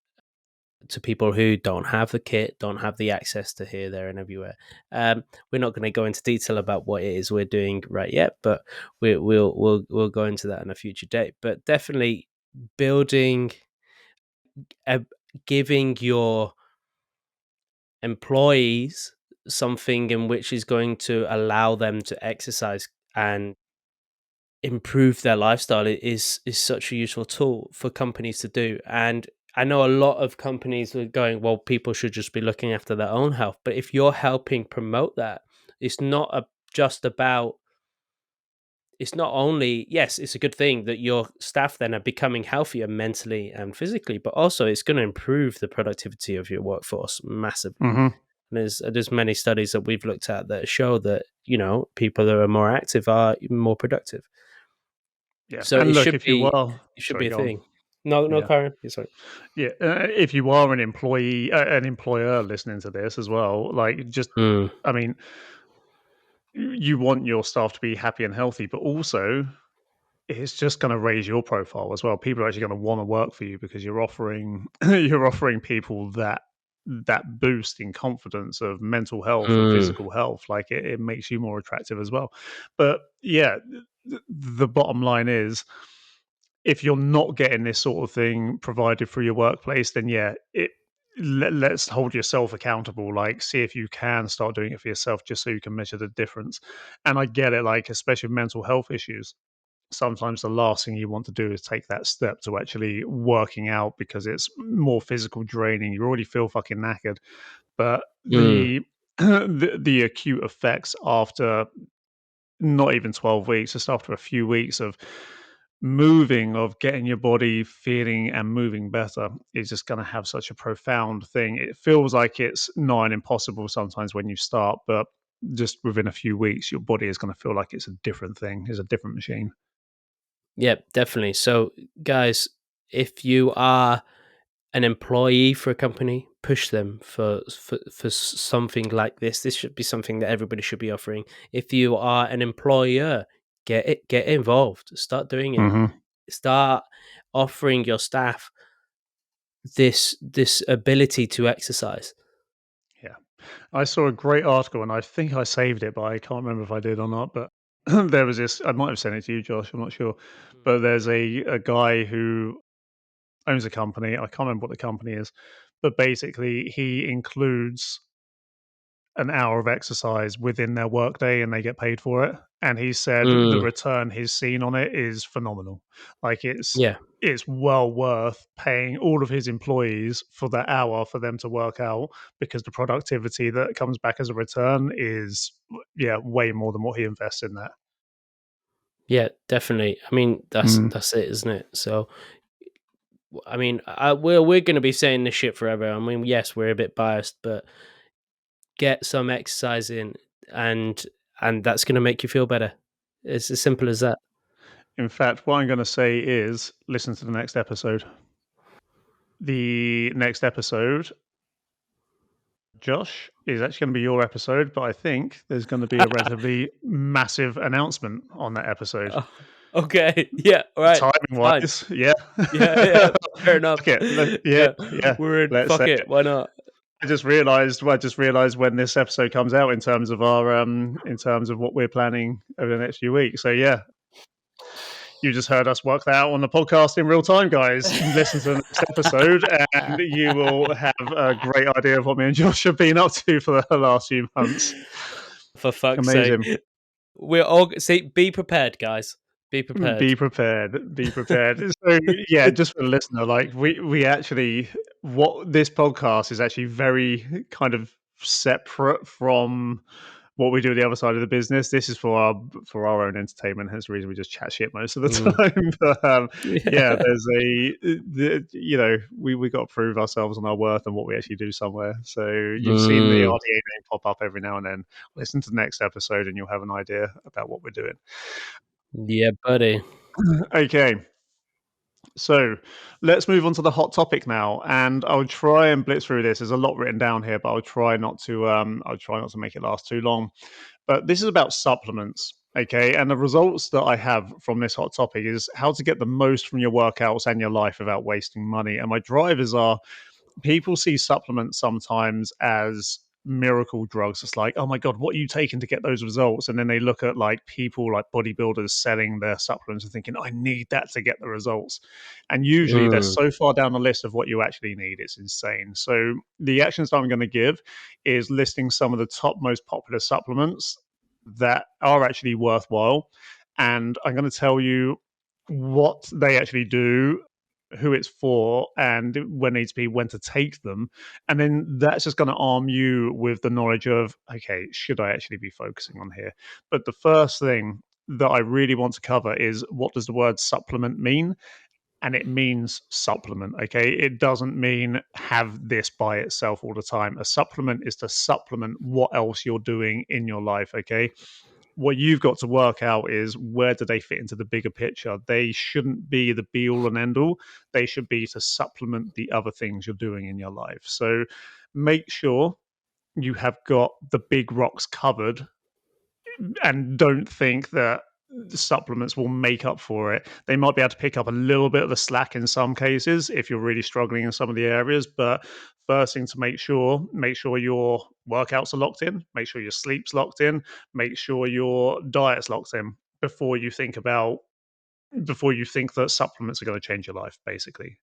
[SPEAKER 3] to people who don't have the kit, don't have the access to here, there, and everywhere. We're not going to go into detail about what it is we're doing right yet, but we'll go into that in a future date. But definitely giving your employees something in which is going to allow them to exercise and improve their lifestyle is such a useful tool for companies to do. And I know a lot of companies are going, well, people should just be looking after their own health. But if you're helping promote that, it's not just about, it's not only, yes, it's a good thing that your staff then are becoming healthier mentally and physically, but also it's going to improve the productivity of your workforce massively. And there's many studies that we've looked at that show that, you know, people that are more active are more productive.
[SPEAKER 2] Yeah,
[SPEAKER 3] So
[SPEAKER 2] and look, if you are,
[SPEAKER 3] it should
[SPEAKER 2] sorry,
[SPEAKER 3] be a
[SPEAKER 2] go on.
[SPEAKER 3] thing. No,
[SPEAKER 2] Yeah,
[SPEAKER 3] Karen, sorry.
[SPEAKER 2] yeah. If you are an employee, an employer listening to this as well, like, just,
[SPEAKER 3] Mm,
[SPEAKER 2] I mean, you want your staff to be happy and healthy, but also it's just going to raise your profile as well. People are actually going to want to work for you because you're offering you're offering people that boost in confidence of mental health and
[SPEAKER 3] mm,
[SPEAKER 2] physical health. Like, it makes you more attractive as well. But yeah, the bottom line is, if you're not getting this sort of thing provided through your workplace, then yeah, let's hold yourself accountable. Like, see if you can start doing it for yourself, just so you can measure the difference. And I get it, like, especially with mental health issues, sometimes the last thing you want to do is take that step to actually working out, because it's more physical draining. You already feel fucking knackered. But
[SPEAKER 3] mm.
[SPEAKER 2] the acute effects after not even 12 weeks, just after a few weeks of moving, of getting your body feeling and moving better, is just going to have such a profound thing. It feels like it's nigh on impossible sometimes when you start, but just within a few weeks, your body is going to feel like it's a different thing, it's a different machine.
[SPEAKER 3] Yeah, definitely. So, guys, if you are an employee for a company, push them for something like this. This should be something that everybody should be offering. If you are an employer, get involved. Start doing it.
[SPEAKER 2] Hmm.
[SPEAKER 3] Start offering your staff this ability to exercise.
[SPEAKER 2] Yeah. I saw a great article, and I think I saved it, but I can't remember if I did or not. But there was this, I might have sent it to you, Josh, I'm not sure. But there's a guy who owns a company. I can't remember what the company is, but basically he includes an hour of exercise within their workday and they get paid for it. And he said the
[SPEAKER 3] Mm,
[SPEAKER 2] return he's seen on it is phenomenal. Like,
[SPEAKER 3] yeah,
[SPEAKER 2] it's well worth paying all of his employees for that hour for them to work out, because the productivity that comes back as a return is, yeah, way more than what he invests in that.
[SPEAKER 3] yeah, definitely. I mean,
[SPEAKER 2] Mm.
[SPEAKER 3] that's it, isn't it? So, I mean, we're going to be saying this shit forever. I mean, yes, we're a bit biased, but get some exercise in, and that's going to make you feel better. It's as simple as that.
[SPEAKER 2] In fact, what I'm going to say is, listen to the next episode. The next episode, Josh, is actually going to be your episode, but I think there's going to be a relatively massive announcement on that episode.
[SPEAKER 3] Oh, okay. Yeah. All right.
[SPEAKER 2] Timing
[SPEAKER 3] Fine.
[SPEAKER 2] wise, yeah.
[SPEAKER 3] Yeah. Yeah. Fair enough.
[SPEAKER 2] Okay, yeah,
[SPEAKER 3] Yeah.
[SPEAKER 2] yeah.
[SPEAKER 3] We're in.
[SPEAKER 2] Let's
[SPEAKER 3] Fuck
[SPEAKER 2] say
[SPEAKER 3] it.
[SPEAKER 2] it.
[SPEAKER 3] Why not?
[SPEAKER 2] I just realized when this episode comes out, in terms of our in terms of what we're planning over the next few weeks. So yeah, you just heard us work that out on the podcast in real time, guys. Listen to the next episode, and you will have a great idea of what me and Josh have been up to for the last few months.
[SPEAKER 3] For fuck's sake.
[SPEAKER 2] Amazing.
[SPEAKER 3] We're all see. Be prepared, guys. Be prepared.
[SPEAKER 2] Be prepared. Be prepared. So yeah, just for the listener, like, we actually, what this podcast is actually very kind of separate from what we do at the other side of the business. This is for our own entertainment. Hence the reason we just chat shit most of the
[SPEAKER 3] Mm.
[SPEAKER 2] time. But yeah,
[SPEAKER 3] Yeah.
[SPEAKER 2] there's you know, we got to prove ourselves on our worth and what we actually do somewhere. So you've seen the
[SPEAKER 3] Mm.
[SPEAKER 2] RDA name pop up every now and then. Listen to the next episode and you'll have an idea about what we're doing.
[SPEAKER 3] Yeah, buddy.
[SPEAKER 2] Okay. So let's move on to the hot topic now, and I'll try and blitz through this. There's a lot written down here, but I'll try not to make it last too long. But this is about supplements, okay? And the results that I have from this hot topic is how to get the most from your workouts and your life without wasting money. And my drivers are, people see supplements sometimes as miracle drugs. It's like, oh my god, what are you taking to get those results? And then they look at, like, people like bodybuilders selling their supplements and thinking, I need that to get the results. And usually they're
[SPEAKER 3] Mm.
[SPEAKER 2] so far down the list of what you actually need, it's insane. So the actions that I'm going to give is listing some of the top most popular supplements that are actually worthwhile, and I'm going to tell you what they actually do, who it's for, and when needs to be when to take them. And then that's just going to arm you with the knowledge of, okay, should I actually be focusing on here? But the first thing that I really want to cover is, what does the word supplement mean? and it means supplement. Okay, it doesn't mean have this by itself all the time. A supplement is to supplement what else you're doing in your life. Okay, what you've got to work out is where do they fit into the bigger picture. They shouldn't be the be all and end all. They should be to supplement the other things you're doing in your life. So make sure you have got the big rocks covered, and don't think that the supplements will make up for it. They might be able to pick up a little bit of the slack in some cases if you're really struggling in some of the areas. But first thing to make sure your workouts are locked in, make sure your sleep's locked in, make sure your diet's locked in before you think that supplements are going to change your life. Basically,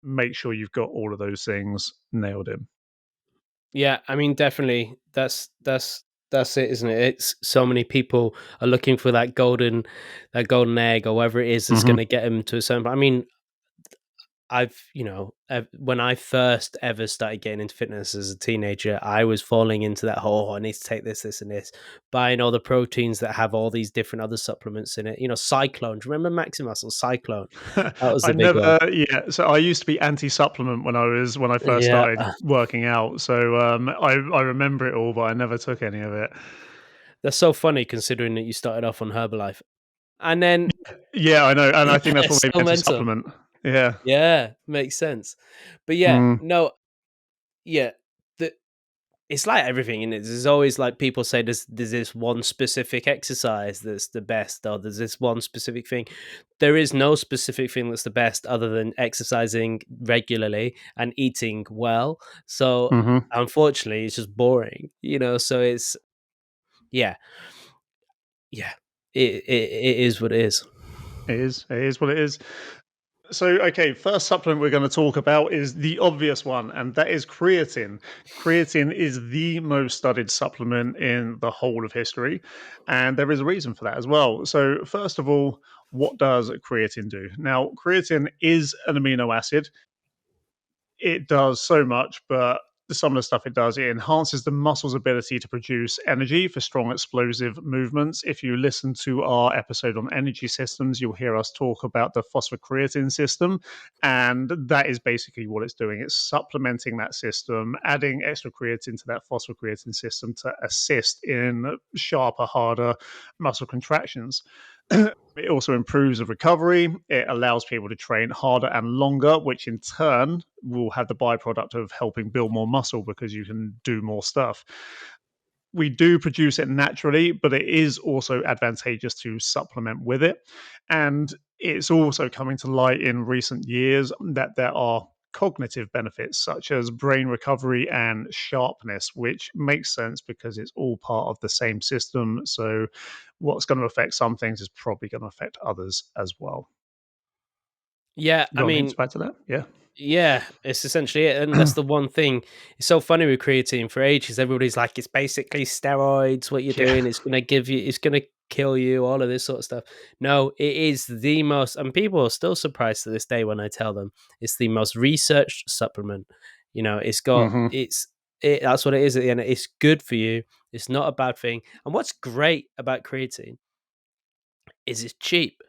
[SPEAKER 2] make sure you've got all of those things nailed in.
[SPEAKER 3] Yeah, I mean, definitely. That's it, isn't it? It's so many people are looking for that golden egg or whatever it is that's going to get them to a certain. I mean, when I first ever started getting into fitness as a teenager, I was falling into that whole, I need to take this, this, and this, buying all the proteins that have all these different other supplements in it. Cyclone. Do you remember Maximuscle Cyclone? That was
[SPEAKER 2] I
[SPEAKER 3] the big one.
[SPEAKER 2] never, yeah. So I used to be anti-supplement when I first
[SPEAKER 3] Yeah,
[SPEAKER 2] started working out. So I remember it all, but I never took any of it.
[SPEAKER 3] that's so funny considering that you started off on Herbalife. And then
[SPEAKER 2] Yeah, I know, and I think that's what made
[SPEAKER 3] so
[SPEAKER 2] me
[SPEAKER 3] mental.
[SPEAKER 2] anti-supplement. Yeah.
[SPEAKER 3] Yeah, makes sense. But yeah,
[SPEAKER 2] Mm.
[SPEAKER 3] no, yeah, the it's like everything in it. There's always like people say there's this one specific exercise that's the best, or there's this one specific thing. There is no specific thing that's the best other than exercising regularly and eating well. So
[SPEAKER 2] hmm
[SPEAKER 3] unfortunately, it's just boring, So it's yeah, yeah. It is what it is.
[SPEAKER 2] It is. It is what it is. So, okay, first supplement we're going to talk about is the obvious one, and that is creatine. Creatine is the most studied supplement in the whole of history, and there is a reason for that as well. So, first of all, what does creatine do? Now, creatine is an amino acid. It does so much, but some of the stuff it does, it enhances the muscle's ability to produce energy for strong explosive movements. If you listen to our episode on energy systems, you'll hear us talk about the phosphocreatine system, and that is basically what it's doing. It's supplementing that system, adding extra creatine to that phosphocreatine system to assist in sharper, harder muscle contractions. It also improves the recovery. It allows people to train harder and longer, which in turn will have the byproduct of helping build more muscle because you can do more stuff. We do produce it naturally, but it is also advantageous to supplement with it. And it's also coming to light in recent years that there are cognitive benefits such as brain recovery and sharpness, which makes sense because it's all part of the same system. So, what's going to affect some things is probably going to affect others as well.
[SPEAKER 3] Yeah,
[SPEAKER 2] You
[SPEAKER 3] I
[SPEAKER 2] got anything
[SPEAKER 3] mean,
[SPEAKER 2] to add to that? Yeah.
[SPEAKER 3] yeah, it's essentially it, and that's the one thing. It's so funny with creatine. For ages, everybody's like, "It's basically steroids. What you're
[SPEAKER 2] Yeah.
[SPEAKER 3] doing, it's gonna kill you." All of this sort of stuff. No, it is the most, and people are still surprised to this day when I tell them it's the most researched supplement. It's got
[SPEAKER 2] hmm
[SPEAKER 3] That's what it is at the end. It's good for you. It's not a bad thing. And what's great about creatine is it's cheap.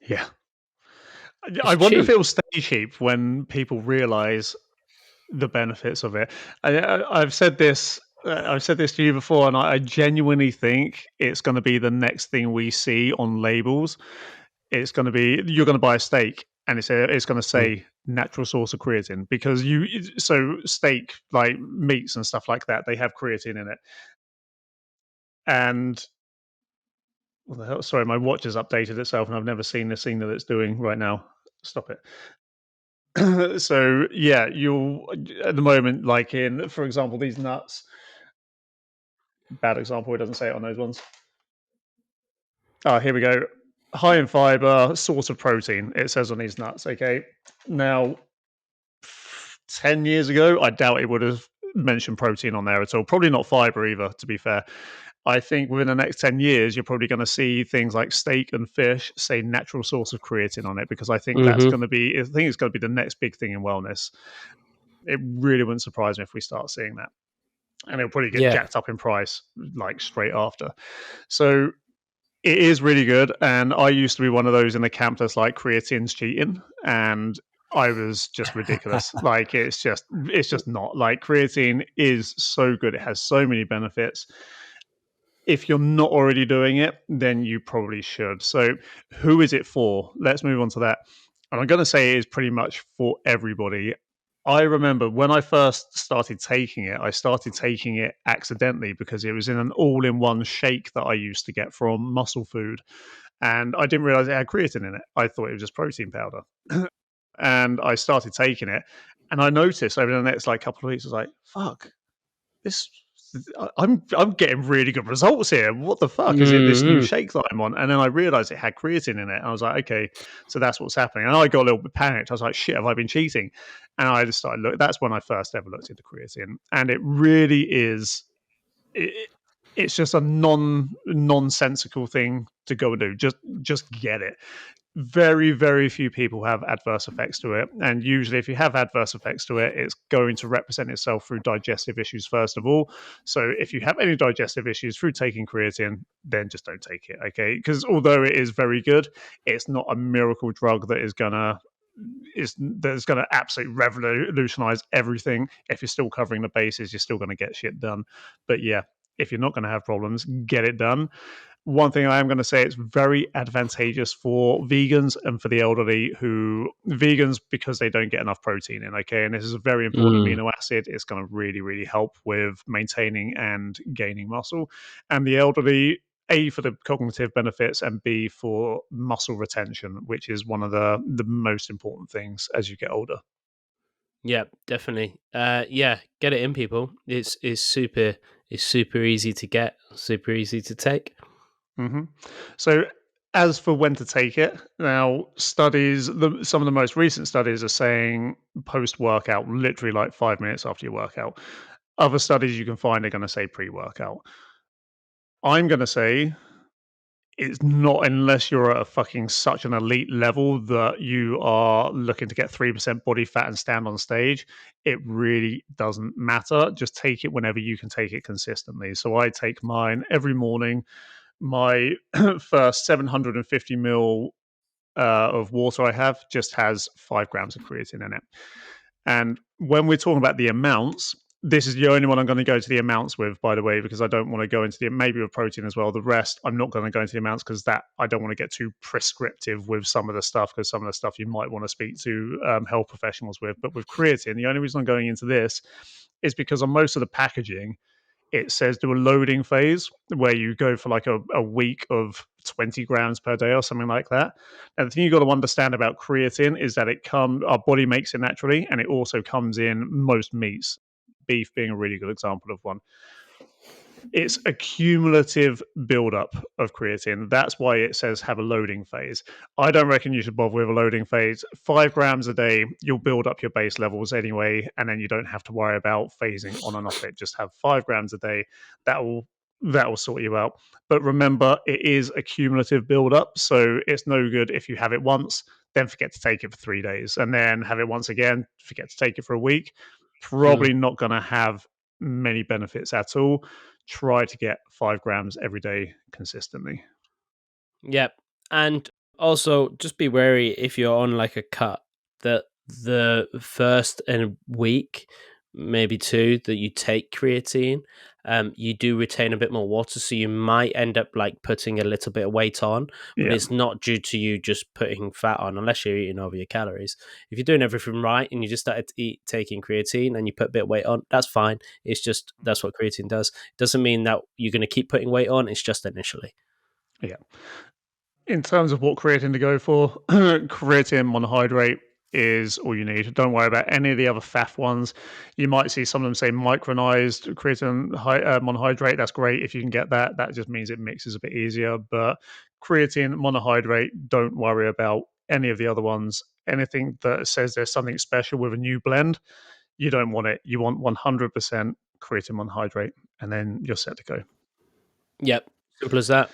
[SPEAKER 2] Yeah.
[SPEAKER 3] It's
[SPEAKER 2] I wonder if
[SPEAKER 3] cheap.
[SPEAKER 2] it will stay cheap when people realize the benefits of it. I've said this. I've said this to you before, and I genuinely think it's going to be the next thing we see on labels. It's going to be you're going to buy a steak, and it's going to
[SPEAKER 3] Mm.
[SPEAKER 2] say natural source of creatine because so steak like meats and stuff like that they have creatine in it. And what the hell? Sorry, my watch has updated itself, and I've never seen the thing that it's doing right now. Stop it. So yeah, you'll at the moment, like in, for example, these nuts. Bad example. It doesn't say it on those ones. Oh, here we go. High in fiber, source of protein. It says on these nuts. Okay. Now, 10 years ago, I doubt it would have mentioned protein on there at all. Probably not fiber either. To be fair, I think within the next 10 years, you're probably going to see things like steak and fish say natural source of creatine on it because I think that's
[SPEAKER 3] Hmm.
[SPEAKER 2] going to be. I think it's going to be the next big thing in wellness. It really wouldn't surprise me if we start seeing that, and it'll probably get
[SPEAKER 3] Yeah.
[SPEAKER 2] jacked up in price like straight after. So It is really good, and I used to be one of those in the camp that's like creatine's cheating, and I was just ridiculous. Like it's just not. Like creatine is so good; it has so many benefits. If you're not already doing it, then you probably should. So, who is it for? Let's move on to that. And I'm going to say it is pretty much for everybody. I remember when I first started taking it, I started taking it accidentally because it was in an all in one shake that I used to get from Muscle Food. And I didn't realize it had creatine in it. I thought it was just protein powder. And I started taking it. And I noticed over the next like couple of weeks, I was like, fuck, this I'm getting really good results here. What the fuck is it? This new shake that I'm on, and then I realized it had creatine in it. I was like, okay, so that's what's happening. And I got a little bit panicked. I was like, shit, have I been cheating? And I just started look. That's when I first ever looked into creatine, and it really is. It's just a nonsensical thing to go and do. Just get it. Very, very few people have adverse effects to it. And usually, if you have adverse effects to it, it's going to represent itself through digestive issues, first of all. So, if you have any digestive issues through taking creatine, then just don't take it, okay? Because although it is very good, it's not a miracle drug that is going to absolutely revolutionize everything. If you're still covering the bases, you're still going to get shit done. But yeah, if you're not going to have problems, get it done. One thing I am going to say, it's very advantageous for vegans and for the elderly vegans because they don't get enough protein in, okay? And this is a very important amino acid. It's going to really, really help with maintaining and gaining muscle. And the elderly, A, for the cognitive benefits, and B, for muscle retention, which is one of the most important things as you get older.
[SPEAKER 3] Yeah, definitely. Yeah, get it in, people. It's super easy to get, super easy to take.
[SPEAKER 2] Mm-hmm. So, as for when to take it, now studies, some of the most recent studies are saying post workout, literally like 5 minutes after your workout. Other studies you can find are going to say pre workout. I'm going to say it's not unless you're at a fucking such an elite level that you are looking to get 3% body fat and stand on stage. It really doesn't matter. Just take it whenever you can take it consistently. So I take mine every morning. My first 750 ml of water I have just has 5 grams of creatine in it. And when we're talking about the amounts, this is the only one I'm going to go to the amounts with, by the way, because I don't want to go into the maybe with protein as well. The rest, I'm not going to go into the amounts because that I don't want to get too prescriptive with some of the stuff, because some of the stuff you might want to speak to health professionals with. But with creatine, the only reason I'm going into this is because on most of the packaging, it says do a loading phase where you go for like a week of 20 grams per day or something like that. And the thing you got to understand about creatine is that our body makes it naturally, and it also comes in most meats, beef being a really good example of one. It's a cumulative buildup of creatine. That's why it says have a loading phase. I don't reckon you should bother with a loading phase. 5 grams a day, you'll build up your base levels anyway, and then you don't have to worry about phasing on and off it. Just have 5 grams a day. That will sort you out. But remember, it is a cumulative build-up, so it's no good if you have it once, then forget to take it for 3 days, and then have it once again, forget to take it for a week. Probably not going to have many benefits at all. Try to get 5 grams every day consistently.
[SPEAKER 3] Yep. And also just be wary if you're on like a cut that the first week, maybe 2, that you take creatine, you do retain a bit more water, so you might end up like putting a little bit of weight on, but it's not due to you just putting fat on, unless you're eating over your calories. If you're doing everything right and you just started taking creatine and you put a bit of weight on, that's fine. It's just that's what creatine does. It doesn't mean that you're going to keep putting weight on. It's just initially.
[SPEAKER 2] Yeah. In terms of what creatine to go for, creatine monohydrate is all you need. Don't worry about any of the other faff ones. You might see some of them say micronized creatine monohydrate. That's great if you can get that. That just means it mixes a bit easier. But creatine monohydrate, don't worry about any of the other ones. Anything that says there's something special with a new blend, you don't want it. You want 100% creatine monohydrate, and then you're set to go.
[SPEAKER 3] Yep. Simple as that.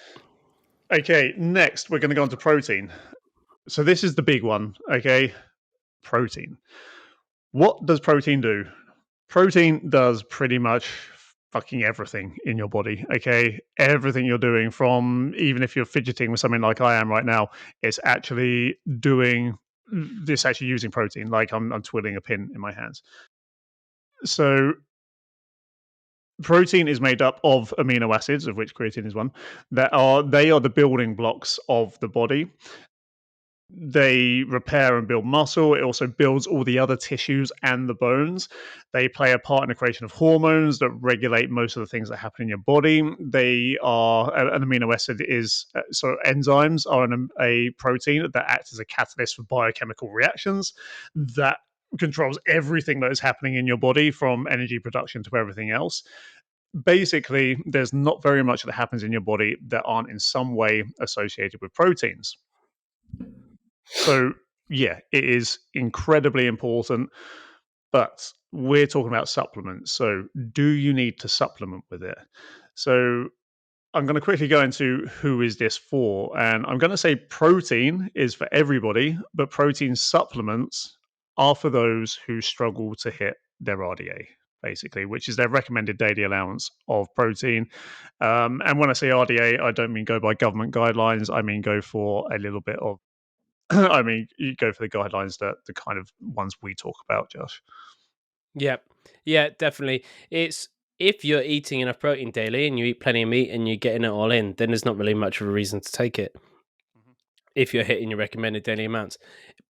[SPEAKER 2] Okay, next we're going to go on to protein. So this is the big one, okay? Protein. What does protein do? Protein does pretty much fucking everything in your body. Okay, everything you're doing, from even if you're fidgeting with something like I am right now, it's actually doing this, actually using protein. Like I'm twiddling a pin in my hands. So protein is made up of amino acids, of which creatine is one. They are the building blocks of the body. They repair and build muscle. It also builds all the other tissues and the bones. They play a part in the creation of hormones that regulate most of the things that happen in your body. They are an amino acid is so enzymes are a protein that acts as a catalyst for biochemical reactions that controls everything that is happening in your body, from energy production to everything else. Basically, there's not very much that happens in your body that aren't in some way associated with proteins. So, yeah, it is incredibly important, but we're talking about supplements. So, do you need to supplement with it? So, I'm going to quickly go into who is this for, and I'm going to say protein is for everybody, but protein supplements are for those who struggle to hit their RDA, basically, which is their recommended daily allowance of protein. And when I say RDA, I don't mean go by government guidelines. I mean go for a little bit of I mean, you go for the guidelines, that the kind of ones we talk about, Josh.
[SPEAKER 3] Yeah, yeah, definitely. It's if you're eating enough protein daily and you eat plenty of meat and you're getting it all in, then there's not really much of a reason to take it if you're hitting your recommended daily amounts.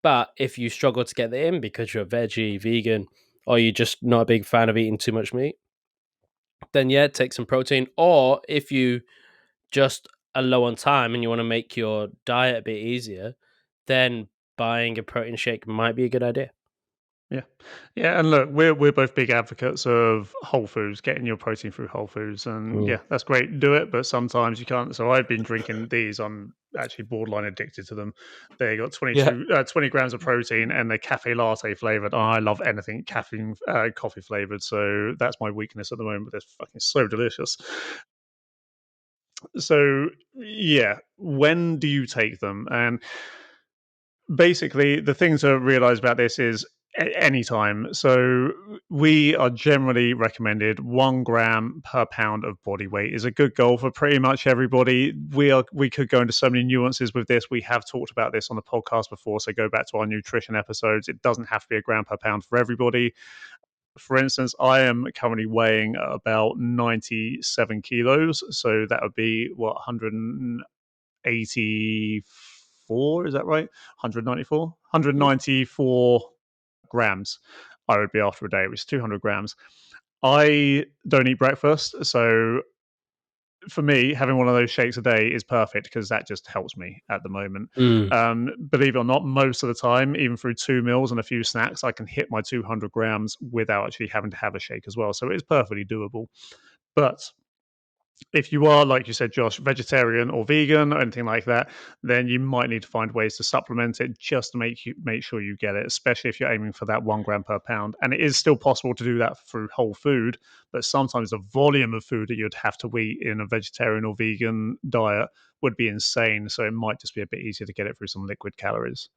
[SPEAKER 3] But if you struggle to get that in because you're veggie, vegan, or you're just not a big fan of eating too much meat, then yeah, take some protein. Or if you just are low on time and you want to make your diet a bit easier, then buying a protein shake might be a good idea.
[SPEAKER 2] Yeah, yeah, and look, we're both big advocates of whole foods, getting your protein through whole foods, and
[SPEAKER 3] Mm.
[SPEAKER 2] yeah, that's great. Do it, but sometimes you can't. So I've been drinking these. I'm actually borderline addicted to them. They got
[SPEAKER 3] Yeah.
[SPEAKER 2] 20 grams of protein, and they're cafe latte flavored. I love anything caffeine, coffee flavored. So that's my weakness at the moment. But they're fucking so delicious. So yeah, when do you take them? And basically, the thing to realize about this is anytime. So we are generally recommended 1 gram per pound of body weight is a good goal for pretty much everybody. We could go into so many nuances with this. We have talked about this on the podcast before, so go back to our nutrition episodes. It doesn't have to be a gram per pound for everybody. For instance, I am currently weighing about 97 kilos, so that would be what, 184, is that right? 194? 194 grams I would be after a day, which is 200 grams. I don't eat breakfast, so for me, having one of those shakes a day is perfect because that just helps me at the moment.
[SPEAKER 3] Mm.
[SPEAKER 2] Believe it or not, most of the time, even through 2 meals and a few snacks, I can hit my 200 grams without actually having to have a shake as well. So it is perfectly doable. But if you are, like you said, Josh, vegetarian or vegan or anything like that, then you might need to find ways to supplement it just to make sure you get it, especially if you're aiming for that 1 gram per pound. And it is still possible to do that through whole food, but sometimes the volume of food that you'd have to eat in a vegetarian or vegan diet would be insane. So it might just be a bit easier to get it through some liquid calories.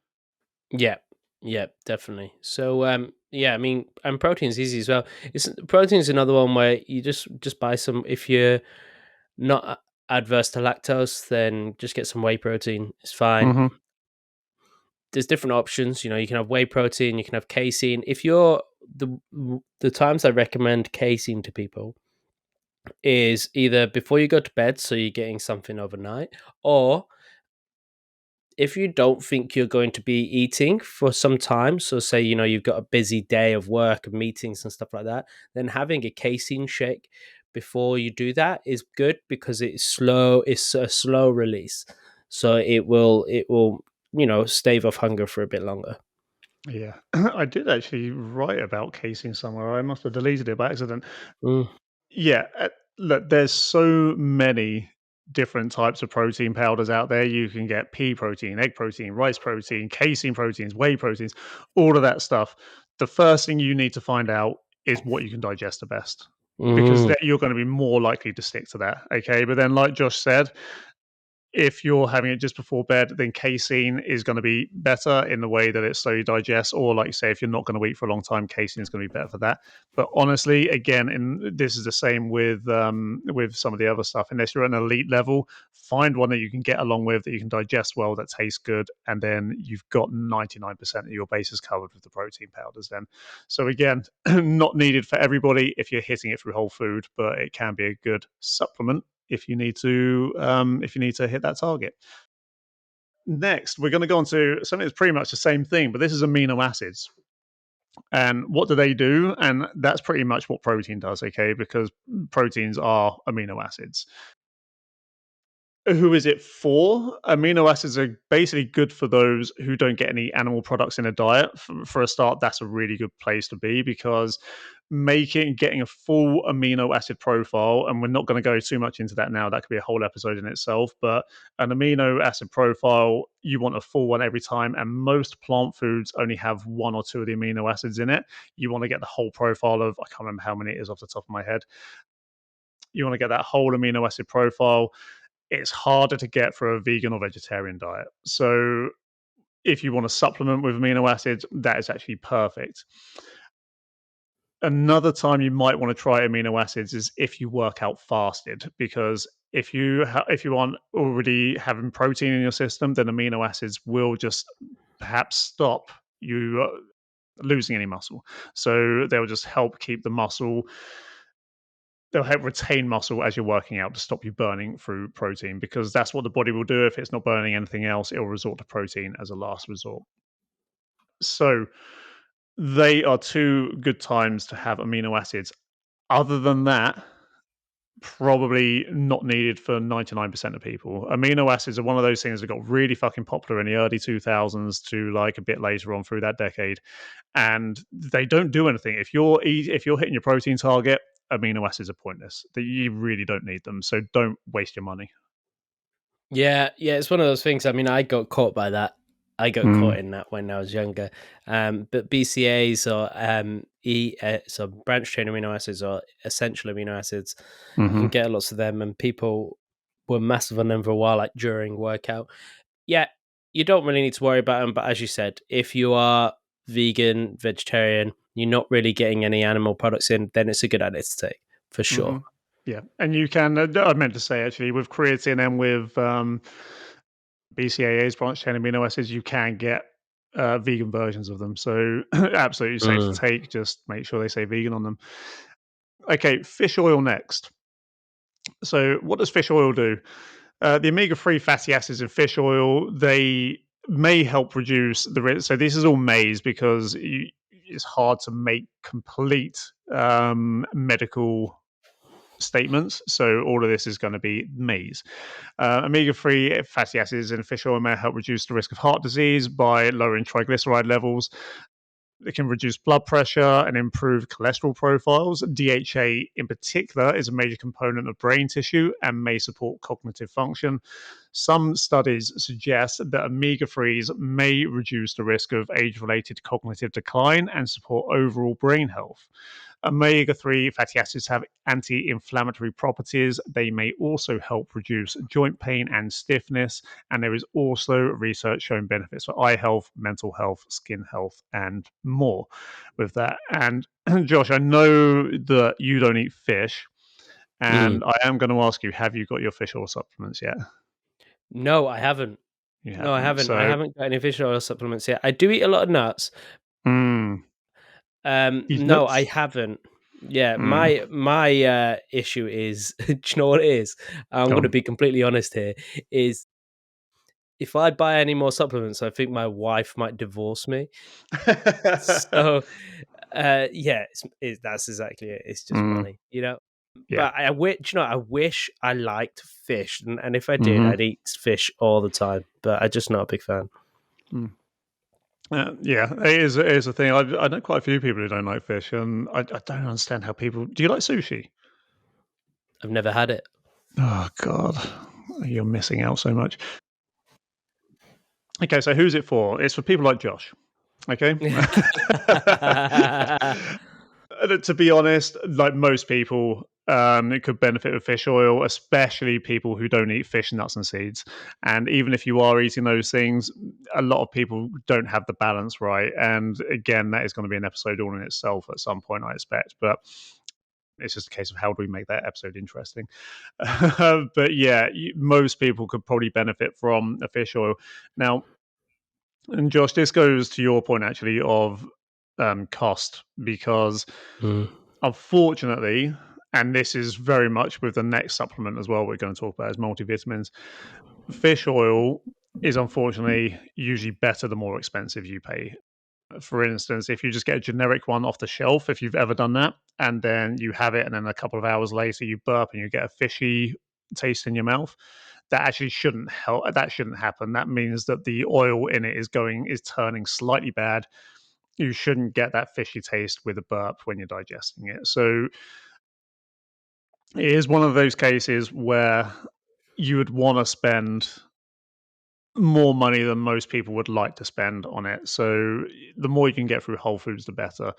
[SPEAKER 3] Yeah, yeah, definitely. So, yeah, I mean, and protein's easy as well. Protein's another one where you just buy some. If you're not adverse to lactose, then just get some whey protein. It's fine.
[SPEAKER 2] Mm-hmm.
[SPEAKER 3] There's different options. You know, you can have whey protein, you can have casein. If you're the times I recommend casein to people is either before you go to bed, so you're getting something overnight, or if you don't think you're going to be eating for some time, so say you've got a busy day of work and meetings and stuff like that, then having a casein shake before you do that is good because it's a slow release, so it will stave off hunger for a bit longer.
[SPEAKER 2] Yeah, I did actually write about casein somewhere. I must have deleted it by accident.
[SPEAKER 3] Mm.
[SPEAKER 2] Yeah, look, there's so many different types of protein powders out there. You can get pea protein, egg protein, rice protein, casein proteins, whey proteins, all of that stuff. The first thing you need to find out is what you can digest the best, because
[SPEAKER 3] Mm.
[SPEAKER 2] you're going to be more likely to stick to that. Okay, but then, like Josh said, if you're having it just before bed, then casein is going to be better in the way that it slowly digests. Or, like you say, if you're not going to eat for a long time, casein is going to be better for that. But honestly, again, this is the same with some of the other stuff. Unless you're at an elite level, find one that you can get along with, that you can digest well, that tastes good, and then you've got 99% of your bases covered with the protein powders. Then, so again, not needed for everybody if you're hitting it through whole food, but it can be a good supplement if you need to hit that target. Next, we're going to go on to something that's pretty much the same thing, but this is amino acids. And what do they do? And that's pretty much what protein does, okay? Because proteins are amino acids. Who is it for? Amino acids are basically good for those who don't get any animal products in a diet. For a start, that's a really good place to be, because getting a full amino acid profile, and we're not going to go too much into that now, that could be a whole episode in itself, but an amino acid profile, you want a full one every time, and most plant foods only have one or two of the amino acids in it. You want to get the whole profile of, I can't remember how many it is off the top of my head. You want to get that whole amino acid profile. It's harder to get for a vegan or vegetarian diet. So if you want to supplement with amino acids, that is actually perfect. Another time you might want to try amino acids is if you work out fasted, because if you aren't already having protein in your system, then amino acids will just perhaps stop you losing any muscle. So they'll just help keep the muscle. They'll help retain muscle as you're working out to stop you burning through protein, because that's what the body will do. If it's not burning anything else, it will resort to protein as a last resort. So they are two good times to have amino acids. Other than that, probably not needed for 99% of people. Amino acids are one of those things that got really fucking popular in the early 2000s to like a bit later on through that decade, and they don't do anything. If you're hitting your protein target, amino acids are pointless. You really don't need them, so don't waste your money.
[SPEAKER 3] Yeah, it's one of those things. I mean, I got caught by that. I got caught in that when I was younger. But BCAAs or so branch chain amino acids or essential amino acids, you can get lots of them, and people were massive on them for a while, like during workout. Yeah, you don't really need to worry about them. But as you said, if you are vegan, vegetarian, you're not really getting any animal products in, then it's a good idea to take for sure.
[SPEAKER 2] Yeah, and you can. I meant to say actually, with creatine and with BCAAs, branch chain amino acids, you can get vegan versions of them. So absolutely safe to take. Just make sure they say vegan on them. Okay, fish oil next. So what does fish oil do? The omega-3 fatty acids in fish oil, they may help reduce the risk. So this is all maize, because it's hard to make complete medical statements. So all of this is going to be maize. Omega-3 fatty acids in fish oil may help reduce the risk of heart disease by lowering triglyceride levels. It can reduce blood pressure and improve cholesterol profiles. DHA in particular is a major component of brain tissue and may support cognitive function. Some studies suggest that omega-3s may reduce the risk of age-related cognitive decline and support overall brain health. Omega-3 fatty acids have anti-inflammatory properties. They may also help reduce joint pain and stiffness, and there is also research showing benefits for eye health, mental health, skin health, and more with that. And Josh, I know that you don't eat fish, and I am going to ask you, have you got your fish oil supplements yet?
[SPEAKER 3] No, I haven't. No, I haven't. I haven't got any fish oil supplements yet. I do eat a lot of nuts. No,
[SPEAKER 2] nuts?
[SPEAKER 3] I haven't. Yeah, my issue is, do you know what it is? I'm going to be completely honest here. Is if I buy any more supplements, I think my wife might divorce me. So, that's exactly it. It's just money, you know.
[SPEAKER 2] Yeah.
[SPEAKER 3] But I wish I liked fish, and if I did, I'd eat fish all the time. But I'm just not a big fan.
[SPEAKER 2] Yeah, it is a thing. I know quite a few people who don't like fish, and I don't understand how people. Do you like sushi?
[SPEAKER 3] I've never had it.
[SPEAKER 2] Oh God, you're missing out so much. Okay, so who's it for? It's for people like Josh. Okay. To be honest, like most people, it could benefit with fish oil, especially people who don't eat fish, nuts, and seeds. And even if you are eating those things, a lot of people don't have the balance right. And again, that is going to be an episode all in itself at some point, I expect. But it's just a case of how do we make that episode interesting. But yeah, most people could probably benefit from a fish oil. Now, and Josh, this goes to your point actually of cost, because unfortunately, and this is very much with the next supplement as well we're going to talk about, is multivitamins. Fish oil is unfortunately usually better the more expensive you pay. For instance, if you just get a generic one off the shelf, if you've ever done that, and then you have it, and then a couple of hours later you burp and you get a fishy taste in your mouth, that actually shouldn't help. That shouldn't happen. That means that the oil in it is turning slightly bad. You shouldn't get that fishy taste with a burp when you're digesting it. So it is one of those cases where you would want to spend more money than most people would like to spend on it. So the more you can get through Whole Foods, the better.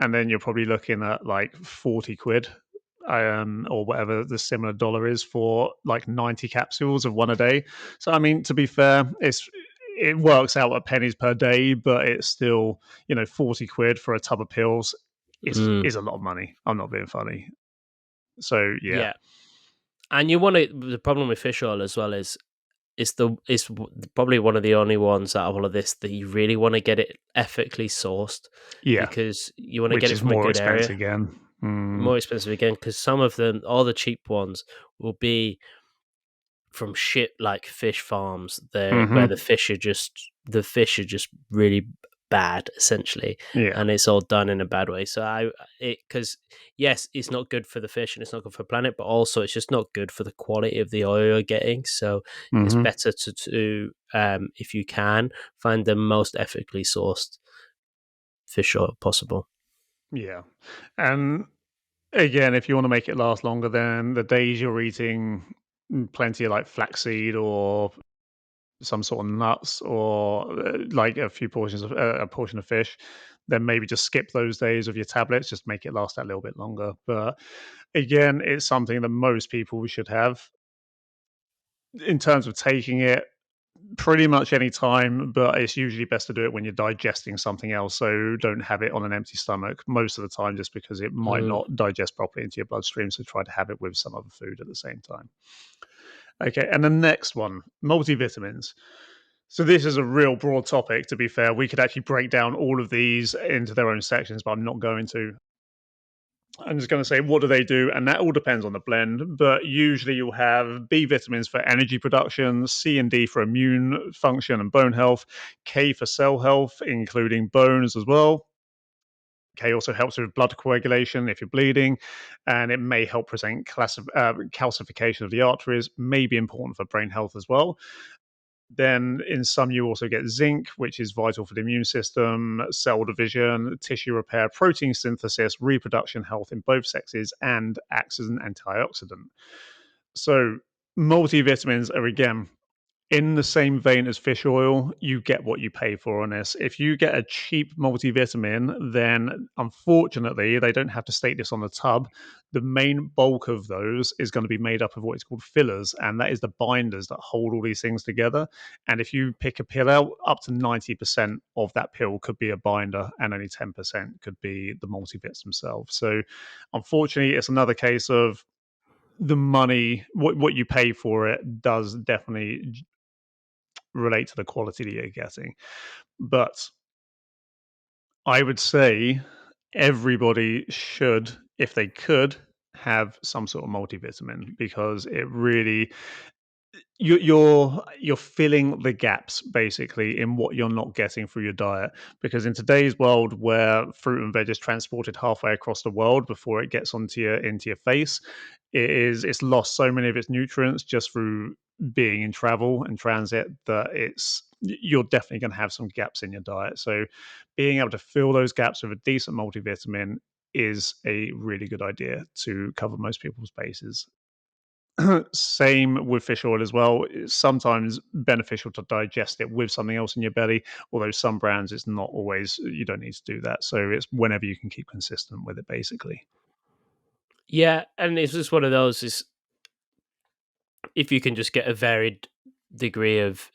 [SPEAKER 2] And then you're probably looking at like 40 quid, or whatever the similar dollar is, for like 90 capsules of one a day. So I mean, to be fair, it works out at pennies per day, but it's still, 40 quid for a tub of pills is a lot of money. I'm not being funny. So yeah.
[SPEAKER 3] And you want to. The problem with fish oil as well is it's probably one of the only ones out of all of this that you really want to get it ethically sourced.
[SPEAKER 2] Yeah,
[SPEAKER 3] because you want to get it from
[SPEAKER 2] more
[SPEAKER 3] a good
[SPEAKER 2] expensive
[SPEAKER 3] area.
[SPEAKER 2] again.
[SPEAKER 3] More expensive again, because some of them, all the cheap ones, will be from shit like fish farms there, where the fish are just really bad, essentially, and it's all done in a bad way. So because yes, it's not good for the fish and it's not good for the planet, but also it's just not good for the quality of the oil you're getting. So it's better to if you can, find the most ethically sourced fish oil possible.
[SPEAKER 2] Yeah, and again, if you want to make it last longer, then the days you're eating plenty of like flaxseed or some sort of nuts, or like a portion of fish, then maybe just skip those days of your tablets, just make it last that little bit longer. But again, it's something that most people should have. In terms of taking it, pretty much any time, but it's usually best to do it when you're digesting something else. So don't have it on an empty stomach most of the time, just because it might not digest properly into your bloodstream. So try to have it with some other food at the same time. Okay, and the next one, multivitamins. So this is a real broad topic, to be fair. We could actually break down all of these into their own sections, but I'm not going to. I'm just going to say, what do they do? And that all depends on the blend. But usually you'll have B vitamins for energy production, C and D for immune function and bone health, K for cell health, including bones as well. K also helps with blood coagulation if you're bleeding, and it may help prevent calcification of the arteries, may be important for brain health as well. Then in some, you also get zinc, which is vital for the immune system, cell division, tissue repair, protein synthesis, reproduction health in both sexes, and acts as an antioxidant. So multivitamins are, again, in the same vein as fish oil. You get what you pay for on this. If you get a cheap multivitamin, then unfortunately, they don't have to state this on the tub. The main bulk of those is going to be made up of what is called fillers, and that is the binders that hold all these things together. And if you pick a pill out, up to 90% of that pill could be a binder, and only 10% could be the multivits themselves. So unfortunately, it's another case of the money, what you pay for it does definitely relate to the quality that you're getting. But I would say everybody should, if they could, have some sort of multivitamin, because it really, you're filling the gaps basically in what you're not getting through your diet. Because in today's world, where fruit and veg is transported halfway across the world before it gets into your face, it's lost so many of its nutrients just through being in travel and transit, that you're definitely going to have some gaps in your diet. So being able to fill those gaps with a decent multivitamin is a really good idea to cover most people's bases. Same with fish oil as well. It's sometimes beneficial to digest it with something else in your belly, although some brands it's not always, you don't need to do that. So it's whenever you can keep consistent with it, basically.
[SPEAKER 3] Yeah, and it's just one of those is if you can just get a varied degree of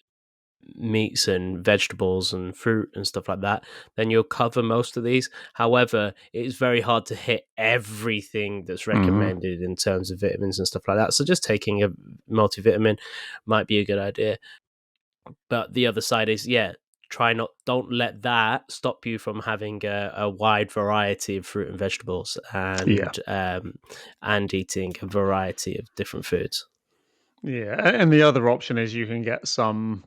[SPEAKER 3] meats and vegetables and fruit and stuff like that, then you'll cover most of these. However, it's very hard to hit everything that's recommended in terms of vitamins and stuff like that. So just taking a multivitamin might be a good idea. But the other side is, don't let that stop you from having a wide variety of fruit and vegetables and eating a variety of different foods.
[SPEAKER 2] Yeah, and the other option is you can get some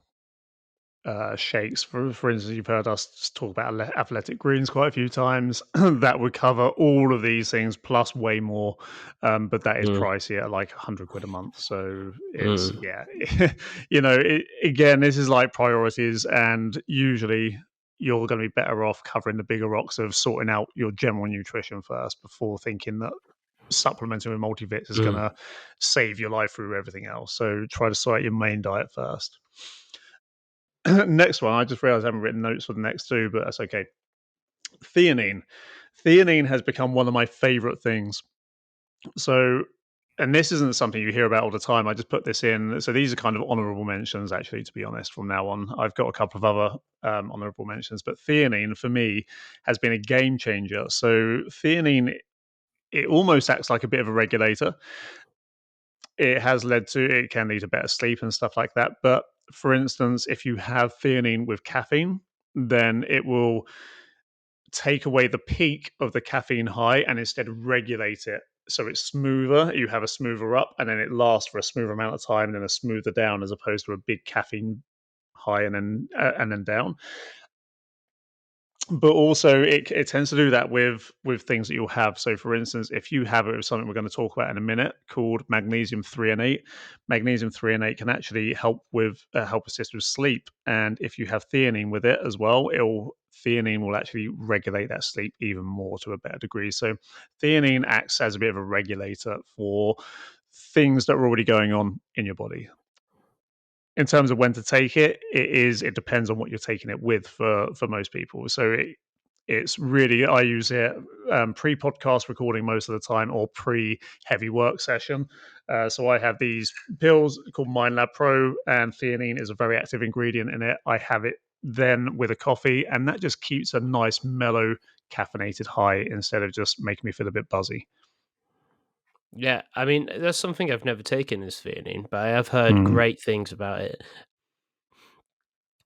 [SPEAKER 2] shakes. For instance, you've heard us talk about athletic greens quite a few times. That would cover all of these things plus way more, but that is
[SPEAKER 3] Mm,
[SPEAKER 2] pricey at like £100 a month. So it's
[SPEAKER 3] mm,
[SPEAKER 2] again, this is like priorities, and usually you're going to be better off covering the bigger rocks of sorting out your general nutrition first before thinking that supplementing with multivits is going
[SPEAKER 3] mm.
[SPEAKER 2] to save your life through everything else. So try to sort out your main diet first. Next one, I just realized I haven't written notes for the next two, but that's okay. Theanine. Theanine has become one of my favorite things. So, and this isn't something you hear about all the time. I just put this in. So these are kind of honorable mentions, actually, to be honest, from now on. I've got a couple of other honorable mentions, but theanine for me has been a game changer. So, theanine, it almost acts like a bit of a regulator. It can lead to better sleep and stuff like that. But for instance, if you have theanine with caffeine, then it will take away the peak of the caffeine high and instead regulate it. So it's smoother. You have a smoother up, and then it lasts for a smoother amount of time, and then a smoother down, as opposed to a big caffeine high and then down. But also it tends to do that with things that you'll have. So for instance, if you have it with something we're going to talk about in a minute called magnesium threonate, magnesium threonate can actually help assist with sleep. And if you have theanine with it as well, theanine will actually regulate that sleep even more to a better degree. So theanine acts as a bit of a regulator for things that are already going on in your body. In terms of when to take it, it depends on what you're taking it with for most people. So it's really, I use it pre-podcast recording most of the time or pre-heavy work session. So I have these pills called MindLab Pro, and theanine is a very active ingredient in it. I have it then with a coffee, and that just keeps a nice mellow caffeinated high instead of just making me feel a bit buzzy.
[SPEAKER 3] Yeah, I mean, that's something I've never taken is theanine, but I have heard
[SPEAKER 2] Mm.
[SPEAKER 3] great things about it.